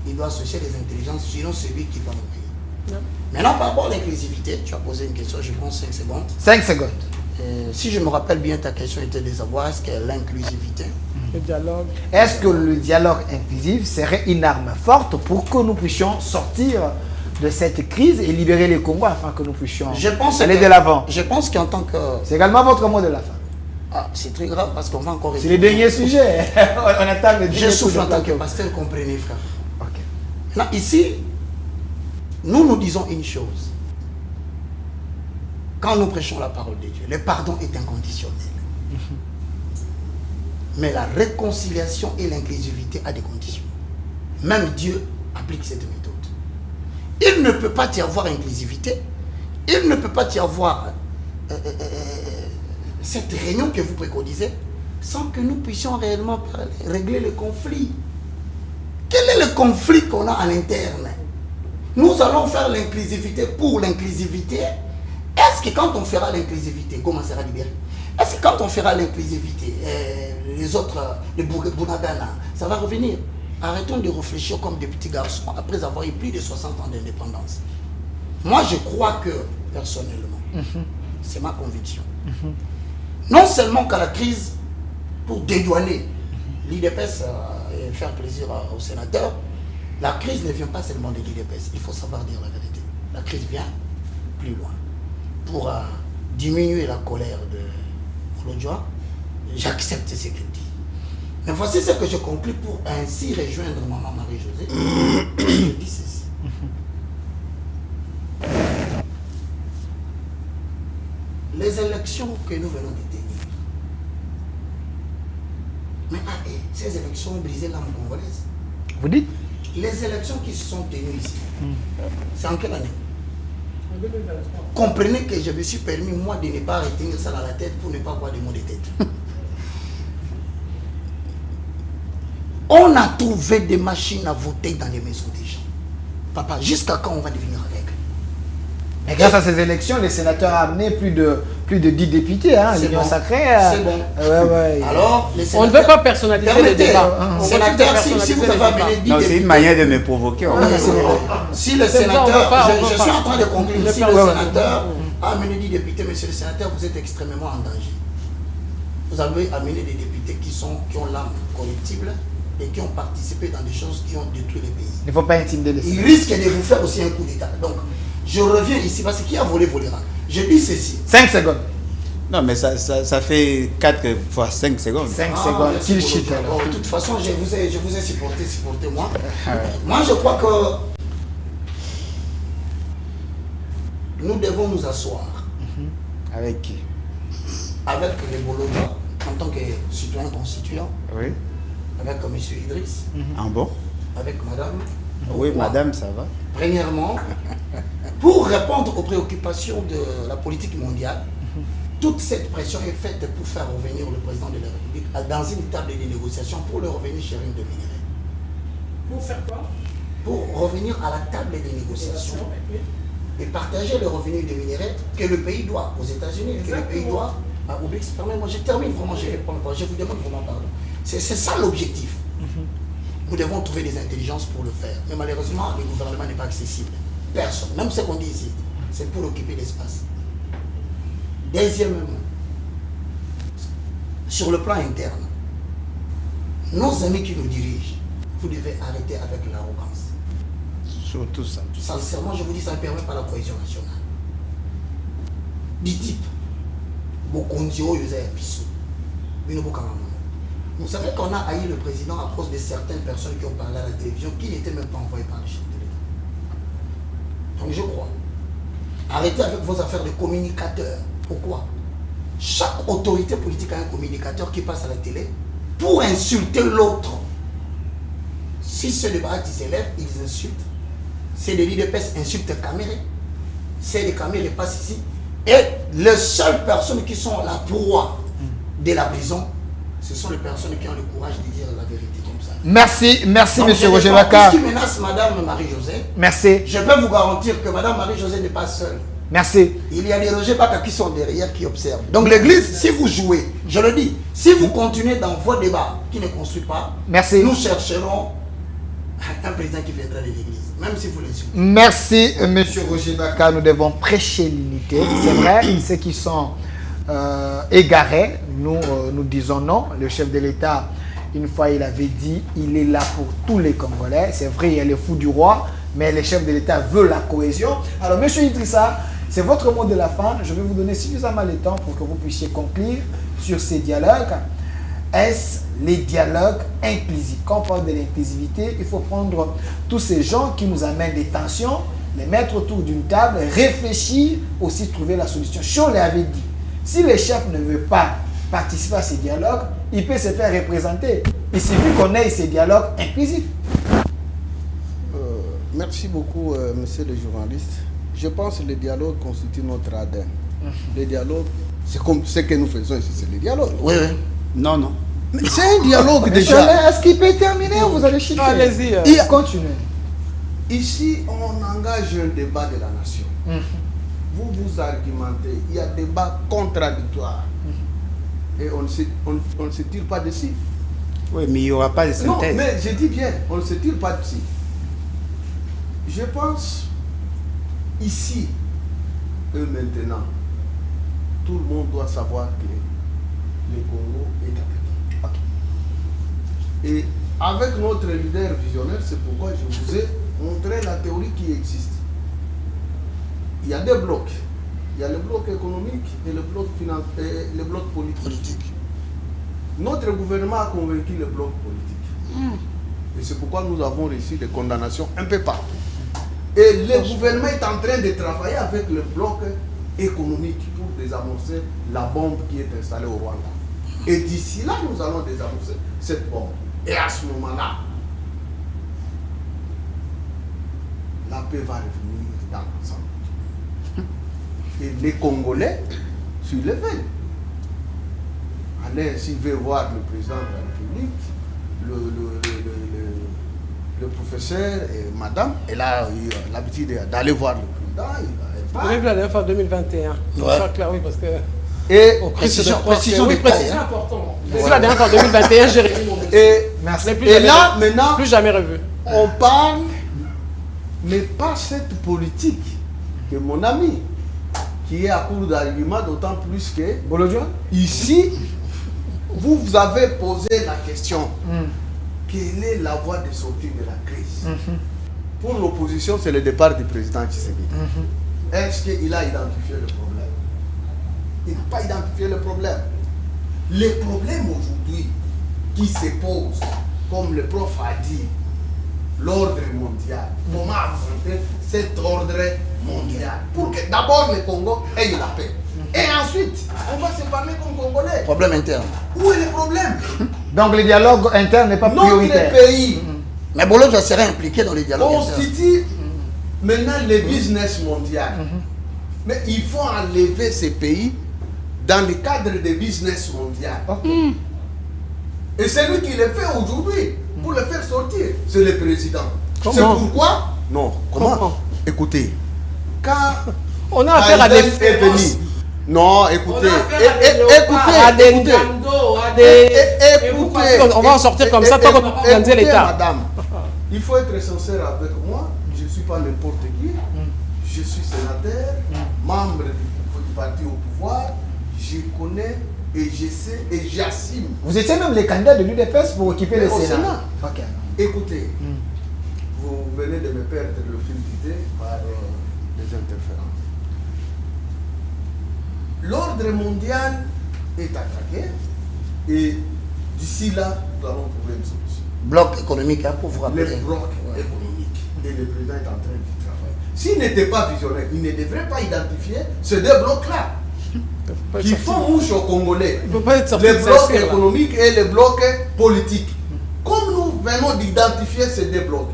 Il doit associer les intelligences, sinon c'est lui qui va mourir. Maintenant, par rapport à l'inclusivité, tu as posé une question, je prends 5 secondes. 5 secondes. Si je me rappelle bien, ta question était de savoir est-ce que l'inclusivité... Le dialogue. Est-ce que le dialogue inclusif serait une arme forte pour que nous puissions sortir de cette crise et libérer les Congos afin que nous puissions aller de l'avant? Je pense qu'en tant que... C'est également votre mot de la fin. Ah, c'est très grave parce qu'on va encore... C'est le dernier sujet. On attend le dernier. Je souffle en tant que pasteur, comprenez frère. Ok. Maintenant, ici, nous disons une chose. Quand nous prêchons la parole de Dieu, le pardon est inconditionnel. Mais la réconciliation et l'inclusivité a des conditions. Même Dieu applique cette méthode. Il ne peut pas y avoir inclusivité, il ne peut pas y avoir cette réunion que vous préconisez sans que nous puissions réellement parler, régler le conflit. Quel est le conflit qu'on a à l'interne? Nous allons faire l'inclusivité pour l'inclusivité. Est-ce que quand on fera l'inclusivité, comment sera libéré? Est-ce que quand on fera l'inclusivité, les autres, les Bunagana, ça va revenir? Arrêtons de réfléchir comme des petits garçons après avoir eu plus de 60 ans d'indépendance. Moi, je crois que, personnellement, c'est ma conviction. Non seulement qu'à la crise, pour dédouaner l'IDPS et faire plaisir aux sénateurs, la crise ne vient pas seulement de l'IDPS. Il faut savoir dire la vérité. La crise vient plus loin. Pour diminuer la colère de Lodjoa, j'accepte ce qu'il dit. Mais voici ce que je conclus pour ainsi rejoindre maman Marie-Josée. Je dis ceci. Les élections que nous venons de tenir, mais ces élections ont brisé l'âme congolaise. Vous dites? Les élections qui se sont tenues ici, c'est en quelle année? Comprenez que je me suis permis, moi, de ne pas retenir ça dans la tête pour ne pas avoir des mots de tête. On a trouvé des machines à voter dans les maisons des gens. Papa, jusqu'à quand on va devenir avec? Mais grâce à ces élections, les sénateurs ont amené plus de 10 députés, hein, l'Union sacrée. C'est bon. Ouais. Alors, les sénateurs, on ne veut pas personnaliser le débat. Sénateur, si vous avez amené 10 députés... c'est une manière de me provoquer. Si le sénateur, je suis en train de conclure, si le sénateur a amené 10 députés, monsieur le sénateur, vous êtes extrêmement en danger. Vous avez amené des députés qui ont l'âme corruptible et qui ont participé dans des choses qui ont détruit le pays. Il ne faut pas intimider les sénateurs. Il risque de vous faire aussi un coup d'État. Donc, je reviens ici parce qu'il a volé, volera. Je dis ceci. 5 secondes. Non, mais ça fait 4 fois 5 secondes. 5 secondes. Qu'il chute. De toute façon, je vous ai supporté, supportez-moi. Moi, je crois que nous devons nous asseoir. Avec qui? Avec les Bologna, en tant que citoyen constituant. Oui. Avec M. Idriss. Ah bon? Avec madame. Oui, madame, ça va. Premièrement, pour répondre aux préoccupations de la politique mondiale, toute cette pression est faite pour faire revenir le président de la République dans une table de négociation pour le revenu sharing de minerais. Pour faire quoi? Pour revenir à la table des négociations et partager le revenu des minerais que le pays doit aux États-Unis, que le pays doit à Obélix. Permettez-moi, je termine vraiment, je vous demande vraiment pardon. C'est ça l'objectif. Nous devons trouver des intelligences pour le faire. Mais malheureusement, le gouvernement n'est pas accessible. Personne. Même ce qu'on dit ici, c'est pour occuper l'espace. Deuxièmement, sur le plan interne, nos amis qui nous dirigent, vous devez arrêter avec l'arrogance. Surtout ça. Sincèrement, je vous dis, ça ne permet pas la cohésion nationale. Du type, vous savez qu'on a haï le président à cause de certaines personnes qui ont parlé à la télévision qui n'étaient même pas envoyées par le chef de l'État. Donc je crois, arrêtez avec vos affaires de communicateurs. Pourquoi? Chaque autorité politique a un communicateur qui passe à la télé pour insulter l'autre. Si ce débat s'élève, ils insultent. C'est de l'IDPS insulte Caméré. C'est les Caméré passent ici. Et les seules personnes qui sont la proie de la prison, ce sont les personnes qui ont le courage de dire la vérité comme ça. Merci, merci, Donc, monsieur je Roger défends Baka. tout ce qui menace Madame Marie-Josée. Merci, Je peux vous garantir que Madame Marie-Josée n'est pas seule. merci. Il y a des Roger Baka qui sont derrière, qui observent. Donc l'église, si vous jouez, je le dis, si vous continuez dans vos débats qui ne construisent pas, Merci. nous chercherons un président qui viendra de l'église, même si vous les suivez. Merci, monsieur Roger Baka. Nous devons prêcher l'unité. C'est vrai, ceux qui sont égarés, nous disons non. Le chef de l'État, une fois, il avait dit, il est là pour tous les Congolais. C'est vrai, il y a les fous du roi, mais le chef de l'État veut la cohésion. Alors, monsieur Idrissa, c'est votre mot de la fin. Je vais vous donner suffisamment de temps pour que vous puissiez conclure sur ces dialogues. Est-ce les dialogues inclusifs? Quand on parle de l'inclusivité, il faut prendre tous ces gens qui nous amènent des tensions, les mettre autour d'une table, réfléchir, aussi trouver la solution. Chaud l'avait dit. Si le chef ne veut pas participer à ces dialogues, il peut se faire représenter. Il suffit qu'on ait ces dialogues inclusifs. Merci beaucoup, monsieur le journaliste. Je pense que le dialogue constitue notre ADN. Le dialogue, c'est comme ce que nous faisons ici, c'est le dialogue. Oui, oui. Non, non. Mais c'est un dialogue Monsieur, déjà. est-ce qu'il peut terminer ou vous allez chiffrer? Allez-y. Continuez. Ici, on engage un débat de la nation. Vous vous argumentez, il y a débat contradictoire. Et on ne se tire pas dessus. Oui, mais il n'y aura pas de Non, synthèse. mais je dis bien, on ne se tire pas dessus. Je pense, ici et maintenant, tout le monde doit savoir que le Congo est attaqué. Et avec notre leader visionnaire, c'est pourquoi je vous ai montré la théorie qui existe. Il y a deux blocs. Il y a le bloc économique et le bloc, le bloc politique. Notre gouvernement a convaincu le bloc politique. Et c'est pourquoi nous avons reçu des condamnations un peu partout. Et le gouvernement est en train de travailler avec le bloc économique pour désamorcer la bombe qui est installée au Rwanda. Et d'ici là, nous allons désamorcer cette bombe. Et à ce moment-là, la paix va revenir dans l'ensemble. Et les Congolais sur le veille. Allez, s'il veut voir le président de la République, le professeur et madame, elle a eu l'habitude d'aller voir le président. Vous avez vu la dernière fois en 2021. Ouais. Ça, clair, oui, parce que. Et Précision Oui, détail, précision hein. important. J'ai vu la dernière fois en 2021, j'ai revu mon dossier. Et, Je l'ai plus et jamais là, revu. maintenant, Plus jamais revu. on parle, mais pas cette politique que mon ami, qui est à court d'arguments, d'autant plus que ici, vous avez posé la question, quelle est la voie de sortie de la crise? Pour l'opposition, c'est le départ du président Tshisekedi. Est-ce qu'il a identifié le problème? Il n'a pas identifié le problème. Les problèmes aujourd'hui qui se posent, comme le prof a dit, l'ordre mondial. Comment affronter cet ordre mondial? Pour que d'abord le Congo ait la paix. Et ensuite, on va se parler comme Congolais. Problème interne. Où est le problème? Donc le dialogue interne n'est pas Notre prioritaire. pays Mais Bologna serait impliqué dans les dialogues internes. constitue maintenant le business mondial. Mais il faut enlever ces pays dans le cadre des business mondial. Et c'est lui qui le fait aujourd'hui pour le faire sortir. C'est le président. C'est Comment? pourquoi? Non, comment? Comment? Écoutez, quand On a affaire à des Biden est féroces. venu. Non, écoutez, à des écoutez, Ngando, à des... Et vous pensez qu'on va en sortir comme ça tant qu'on n'a pas organisé écoutez, l'État? madame, il faut être sincère avec moi. Je ne suis pas n'importe qui. Je suis sénateur, membre du parti au pouvoir. Je connais et je sais et j'assume. Vous étiez même les candidats de l'UDPS pour occuper le Au Sénat. Sénat. Ok. Écoutez, vous venez de me perdre le fil d'idée par des interférences. L'ordre mondial est attaqué et d'ici là, nous allons trouver une solution. Bloc économique, hein, pour vous rappeler. Le bloc économique. Et le président est en train de travailler. S'il n'était pas visionnaire, il ne devrait pas identifier ces deux blocs-là qui font mouche aux Congolais. Il ne peut pas être sorti Le de bloc sa sphère, là. économique et le bloc politique. Comme nous venons d'identifier ces deux blocs,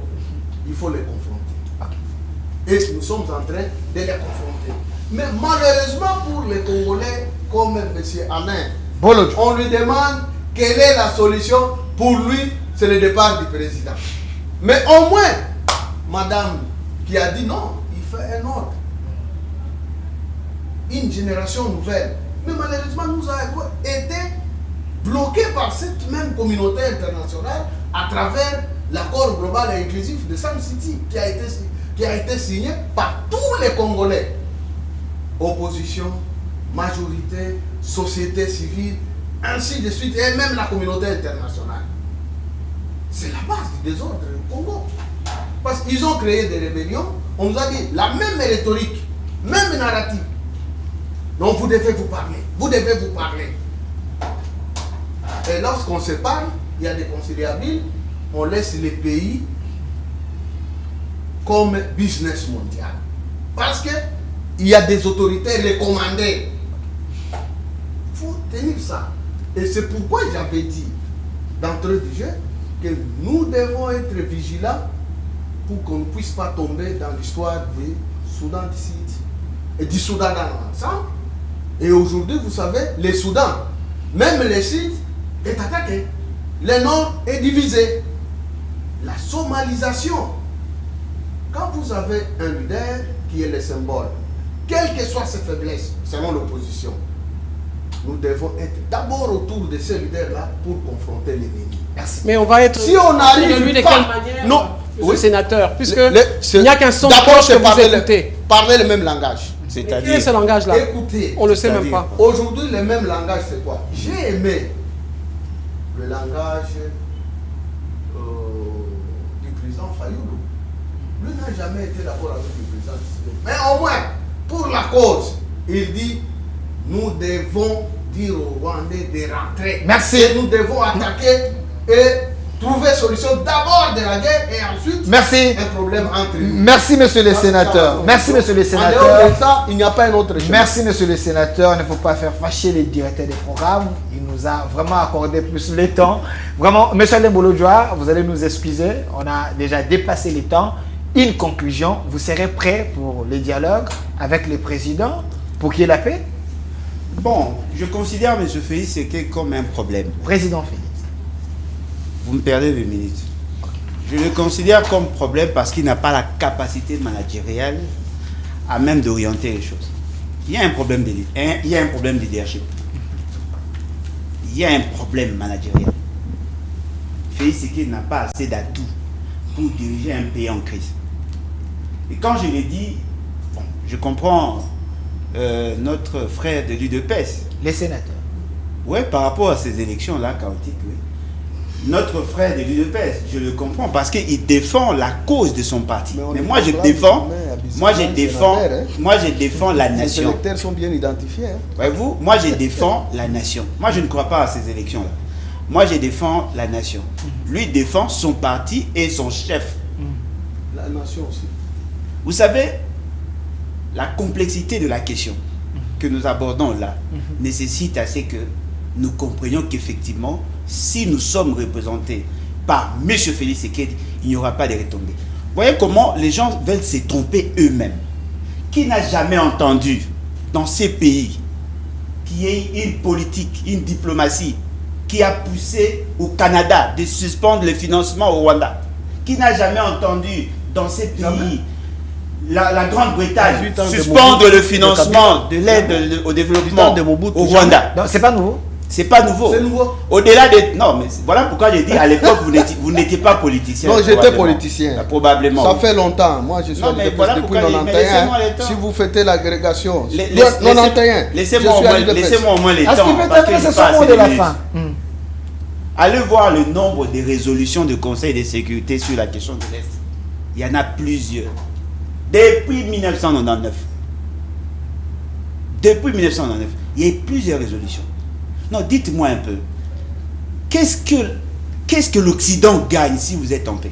il faut les confronter. Et nous sommes en train de les confronter. Mais malheureusement pour les Congolais, comme M. Amen, Bolodjo. on lui demande quelle est la solution? Pour lui, c'est le départ du président. Mais au moins, madame qui a dit non, il fait un ordre. Une génération nouvelle. Mais malheureusement, nous avons été bloqués par cette même communauté internationale à travers l'accord global et inclusif de Sun City qui a été signé par tous les Congolais. Opposition, majorité, société civile, ainsi de suite, et même la communauté internationale. C'est la base du désordre au Congo. Parce qu'ils ont créé des rébellions, on nous a dit la même rhétorique, même narrative. Donc vous devez vous parler, vous devez vous parler. Et lorsqu'on se parle, il y a des conciliables, on laisse les pays comme business mondial. Parce qu'il y a des autorités recommandées. Il faut tenir ça. Et c'est pourquoi j'avais dit d'entrée du jeu que nous devons être vigilants pour qu'on ne puisse pas tomber dans l'histoire du Soudan du Sud et du Soudan dans l'ensemble. Et aujourd'hui, vous savez, le Soudan, même le Sud, est attaqué. Le Nord est divisé. La somalisation. Quand vous avez un leader qui est le symbole, quelles que soient ses faiblesses, selon l'opposition, nous devons être d'abord autour de ces leaders-là pour confronter l'ennemi. Merci. Mais on va être... Si on n'arrive de lui de pas... quelle manière, non, oui. Sénateur, puisque il n'y a qu'un son de cloche que vous écoutez. Parler le même langage. Quel est ce langage-là? Écoutez. On ne le sait même pas. Aujourd'hui, le même langage, c'est quoi? J'ai aimé le langage du président Fayoulou. Lui n'a jamais été d'accord avec le président. Mais au moins, pour la cause, il dit, nous devons dire aux Rwandais de rentrer. Merci. Et nous devons attaquer et trouver solution d'abord de la guerre et ensuite Merci. un problème entre nous. Merci, monsieur le sénateur. Merci, monsieur le En dehors sénateur. de ça, il n'y a pas un autre chemin. Merci, monsieur le sénateur. Il ne faut pas faire fâcher les directeurs des programmes. Il nous a vraiment accordé plus le temps. Vraiment, monsieur Lembolo-Djoa, vous allez nous excuser. On a déjà dépassé le temps. Une conclusion, vous serez prêt pour les dialogues avec le président pour qu'il y ait la paix? Bon, je considère M. Félix Tshisekedi comme un problème. Président Félix. Vous me perdez 2 minutes. Je le considère comme problème parce qu'il n'a pas la capacité managériale à même d'orienter les choses. Il y a un problème de leadership. Il y a un problème managérial. Félix Tshisekedi n'a pas assez d'atouts pour diriger un pays en crise. Et quand je l'ai dit, bon, je comprends notre frère de l'UDPS. Les sénateurs. Oui, par rapport à ces élections-là chaotiques, oui. Notre frère de l'UDPS, je le comprends parce qu'il défend la cause de son parti. Mais moi je défends la nation. Les électeurs sont bien identifiés. Voyez-vous, moi je défends la nation. Moi je ne crois pas à ces élections-là. Moi je défends la nation. Lui défend son parti et son chef. La nation aussi. Vous savez, la complexité de la question que nous abordons là nécessite assez que nous comprenions qu'effectivement, si nous sommes représentés par M. Félix Tshisekedi, il n'y aura pas de retombées. Voyez comment les gens veulent se tromper eux-mêmes. Qui n'a jamais entendu dans ces pays qu'il y ait une politique, une diplomatie qui a poussé au Canada de suspendre le financement au Rwanda? Qui n'a jamais entendu dans ces pays la Grande-Bretagne suspendre le financement de l'aide au développement au Rwanda? Non, c'est pas nouveau. C'est pas nouveau. C'est nouveau. Au-delà de... Non, mais voilà pourquoi j'ai dit à l'époque, vous n'étiez pas politicien. Non, j'étais politicien. Probablement. Ça fait longtemps. Moi, je suis non, mais voilà depuis pourquoi 91. Si vous faites l'agrégation. 91. Laissez-moi au moins les temps. Est-ce qu'il peut être c'est son mot de la fin? Allez voir le nombre de résolutions du Conseil de sécurité sur la question de l'Est. Il y en a plusieurs. Depuis 1999. Depuis 1999. Il y a eu plusieurs résolutions. Non, dites-moi un peu. Qu'est-ce que l'Occident gagne si vous êtes en paix?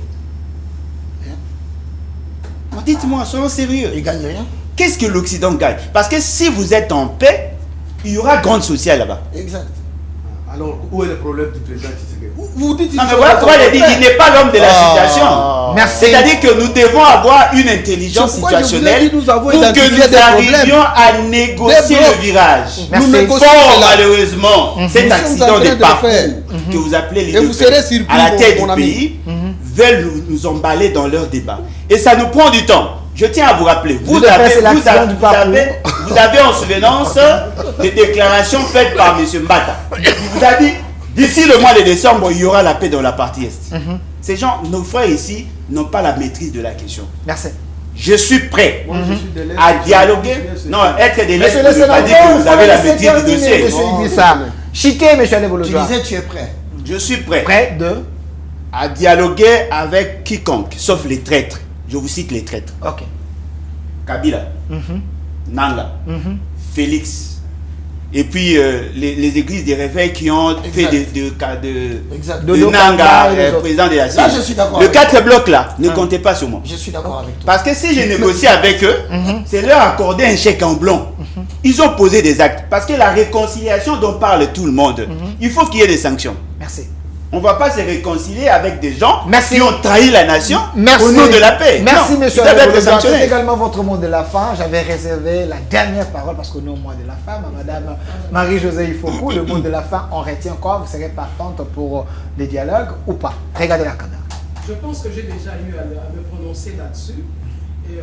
Non, dites-moi, soyons sérieux. Il ne gagne rien. Qu'est-ce que l'Occident gagne? Parce que si vous êtes en paix, il y aura grande sociale là-bas. Exact. Alors, où est le problème du président Tshisekedi? Vous dites... Non, mais voilà pourquoi j'ai dit qu'il n'est pas l'homme de la situation. Merci. C'est-à-dire que nous devons avoir une intelligence situationnelle pour que nous arrivions à négocier le virage. Merci. Fort malheureusement, cet accident de parcours que vous appelez les Et vous deux serez pères, surpris, à la tête mon du ami. pays, veulent nous emballer dans leur débat. Et ça nous prend du temps. Je tiens à vous rappeler, vous avez en souvenance les déclarations faites par M. Mbata. Il vous a dit, d'ici le mois de décembre, il y aura la paix dans la partie Est. Ces gens, nos frères ici, n'ont pas la maîtrise de la question. Merci. Je suis prêt Moi, je suis de l'Est, à je suis dialoguer. de Non, être de l'Est Monsieur ne le veut pas dire sénateur, que vous avez la laissez maîtrise du terminer, dossier. monsieur Non, Idrissa. Chité, monsieur Tu Alebolojoa. disais tu es prêt. Je suis prêt Prêt de. à dialoguer avec quiconque, sauf les traîtres. Je vous cite les traîtres. Ok. Kabila, Nanga, Félix, et puis les églises des réveils qui ont fait Exact. de Dodo Nanga, Kanga et les autres. président de la Là, CENI. je suis d'accord Le avec 4 blocs là, ne comptez pas sur moi. Je suis d'accord avec toi. Parce que si je négocie avec eux, c'est leur accorder un chèque en blanc. Ils ont posé des actes. Parce que la réconciliation dont parle tout le monde, il faut qu'il y ait des sanctions. Merci. On ne va pas se réconcilier avec des gens Merci. qui ont trahi la nation Merci. au nom de la paix. Merci, Non, monsieur ils doivent être Alebolojoa. C'est sanctionnés. également votre mot de la fin. J'avais réservé la dernière parole parce qu'on est au mois de la femme à madame Marie-Josée Ifoku. Le mot de la fin, on retient quoi? Vous serez partante pour les dialogues ou pas? Regardez la caméra. Je pense que j'ai déjà eu à me prononcer là-dessus. Et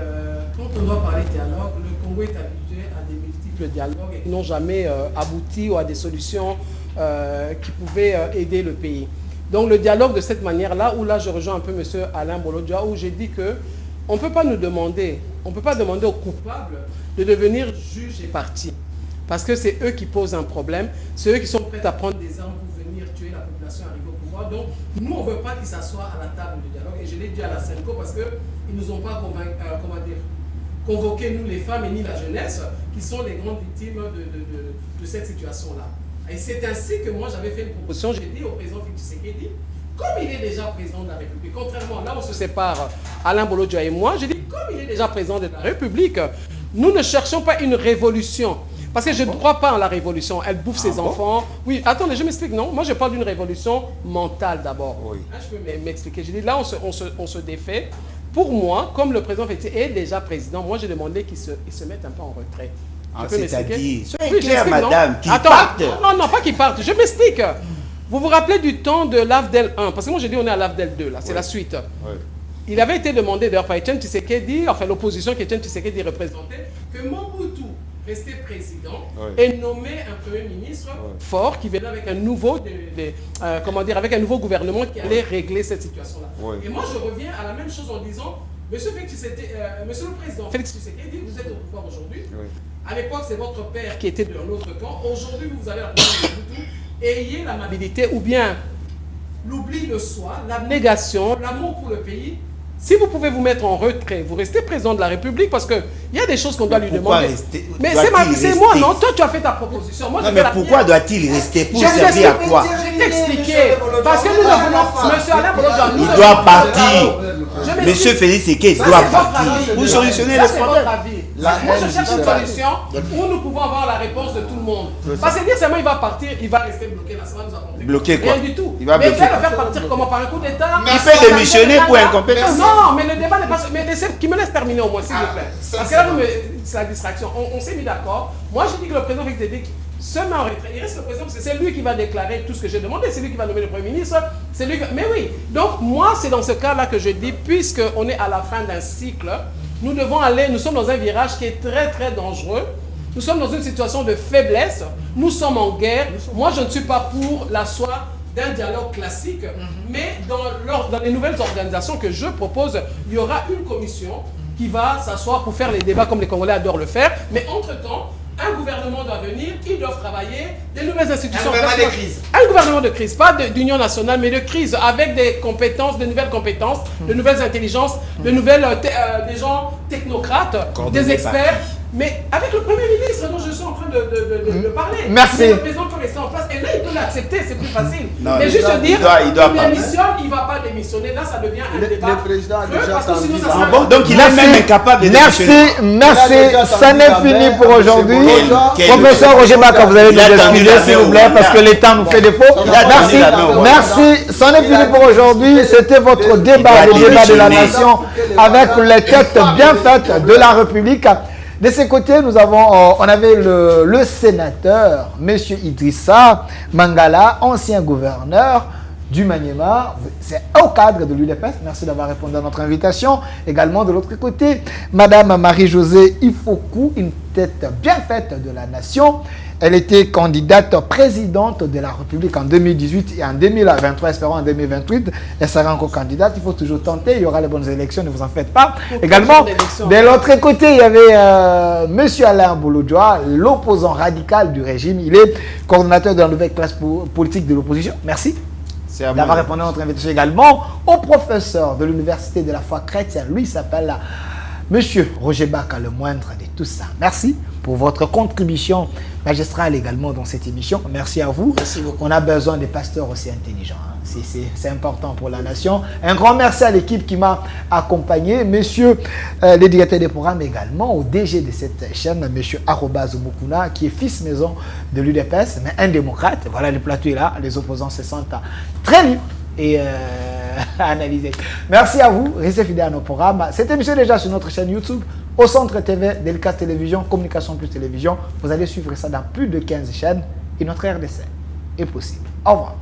quand on doit parler dialogue, le Congo est habitué à des multiples dialogues et qui n'ont jamais abouti ou à des solutions qui pouvaient aider le pays. Donc le dialogue de cette manière-là, où là je rejoins un peu M. Alain Bolodjoa, où j'ai dit que on ne peut pas nous demander, on ne peut pas demander aux coupables de devenir juges et partis. Parce que c'est eux qui posent un problème, c'est eux qui sont prêts à prendre des armes pour venir tuer la population arrivée au pouvoir. Donc nous, on ne veut pas qu'ils s'assoient à la table du dialogue. Et je l'ai dit à la Senco parce qu'ils ne nous ont pas convoqué, nous les femmes et ni la jeunesse, qui sont les grandes victimes de cette situation-là. Et c'est ainsi que moi j'avais fait une proposition, j'ai dit au président Félix Tshisekedi, comme il est déjà président de la République, contrairement là on se sépare, Alain Bolodjoa et moi, j'ai dit comme il est déjà président de la République, nous ne cherchons pas une révolution. Parce que je ne crois pas en la révolution, elle bouffe ses enfants. Oui, attendez, je m'explique, non? Moi je parle d'une révolution mentale d'abord. Oui. Hein, je peux m'expliquer, j'ai dit là on se défait. Pour moi, comme le président Félix est déjà président, moi j'ai demandé qu'il se mette un peu en retrait. C'est-à-dire, soyez oui, clair, j'explique, madame, non? qui Attends, partent. non, pas qu'ils partent. Je m'explique. Vous vous rappelez du temps de l'AFDEL 1? Parce que moi, j'ai dit on est à l'AFDEL 2, là. C'est la suite. Il avait été demandé d'ailleurs par Etienne Tshisekedi, enfin l'opposition qu'Etienne Tshisekedi représentait, que Mobutu restait président et nommait un premier ministre fort qui venait avec un nouveau, avec un nouveau gouvernement qui allait régler cette situation-là. Et moi, je reviens à la même chose en disant, Monsieur le Président Félix Tshisekedi, vous êtes au pouvoir aujourd'hui. À l'époque, c'est votre père qui était de l'autre camp. Aujourd'hui, vous avez la position de Mobutu. Ayez l'amabilité ou bien l'oubli de soi, l'abnégation, l'amour pour le pays. Si vous pouvez vous mettre en retrait, vous restez président de la République parce qu'il y a des choses qu'on doit lui demander. Mais c'est moi, non? Toi, tu as fait ta proposition. Moi, non, mais pourquoi doit-il rester? Pour je servir à quoi? Je vais t'expliquer. Parce que nous devons... Monsieur Alain Bolodjoa, il doit partir. Monsieur Félix Tshisekedi doit partir. Vous solutionnez le problème. Moi, je cherche une solution où nous pouvons avoir la réponse de tout le monde. Parce que dire seulement il va partir, il va rester bloqué là. Ça va nous apporter bloqué quoi? Rien du tout. Il va mais bloquer. il va le faire partir comment? Par un coup d'État? Il peut démissionner pour incompétence. Non, mais le débat n'est pas... Mais qui me laisse terminer au moins, s'il vous plaît. Parce que là, c'est la distraction. On s'est mis d'accord. Moi, j'ai dit que le président Félix Tshisekedi se met en retrait. Il reste le président parce que c'est lui qui va déclarer tout ce que j'ai demandé. C'est lui qui va nommer le Premier ministre. C'est lui. Mais oui. Donc, moi, c'est dans ce cas-là que je dis, puisqu'on est à la fin d'un cycle, nous devons aller, nous sommes dans un virage qui est très très dangereux. Nous sommes dans une situation de faiblesse. Nous sommes en guerre. Moi, je ne suis pas pour la soie d'un dialogue classique. Mais dans les nouvelles organisations que je propose, il y aura une commission qui va s'asseoir pour faire les débats comme les Congolais adorent le faire. Mais entre-temps, un gouvernement doit venir, ils doivent travailler, des nouvelles institutions. Un gouvernement de crise. Un gouvernement de crise, pas d'union nationale, mais de crise, avec des compétences, de nouvelles compétences, de nouvelles intelligences, de nouvelles, des gens technocrates, des experts. Mais avec le Premier ministre dont je suis en train de parler. Merci. Mais le président peut rester en place. Et là, il peut l'accepter, c'est plus facile. Non, mais juste dire, il doit il démissionne, il ne va pas démissionner. Là, ça devient un débat. Le président a déjà parce que sinon, ça Ah sera... bon, donc il est même incapable de démissionner. Merci. Ça n'est fini pour aujourd'hui. Professeur Roger Baka, vous allez nous excuser, s'il vous plaît, parce que le temps nous fait défaut. Merci. Merci. Ça n'est fini pour aujourd'hui. C'était votre débat, le débat de la nation, avec les têtes bien faites de la République. De ce côté, nous avons, on avait le sénateur, M. Idrissa Mangala, ancien gouverneur du Maniema. C'est au cadre de l'UDPS. Merci d'avoir répondu à notre invitation. Également, de l'autre côté, Madame Marie-Josée Ifoku, une tête bien faite de la nation. Elle était candidate présidente de la République en 2018 et en 2023, espérons en 2028. Elle sera encore candidate. Il faut toujours tenter. Il y aura les bonnes élections, ne vous en faites pas. Également, de l'autre côté, il y avait M. Alain Bouloudjoa, l'opposant radical du régime. Il est coordonnateur de la nouvelle classe politique de l'opposition. Merci d'avoir répondu à notre invitation. Également au professeur de l'université de la foi chrétienne. Lui, il s'appelle Monsieur Roger Baka, le moindre de tout ça. Merci pour votre contribution magistrale également dans cette émission. Merci à vous. Merci beaucoup. On a besoin de pasteurs aussi intelligents. Hein. C'est important pour la nation. Un grand merci à l'équipe qui m'a accompagné. Monsieur le directeur des programmes également, au DG de cette chaîne, Monsieur Arobaz Mukuna, qui est fils maison de l'UDPS, mais un démocrate. Voilà, le plateau est là. Les opposants se sentent très libres et analyser. Merci à vous, restez fidèles à nos programmes. Cette émission est déjà sur notre chaîne YouTube, au Centre TV, Delcas Télévision, Communication Plus Télévision. Vous allez suivre ça dans plus de 15 chaînes et notre RDC est possible. Au revoir.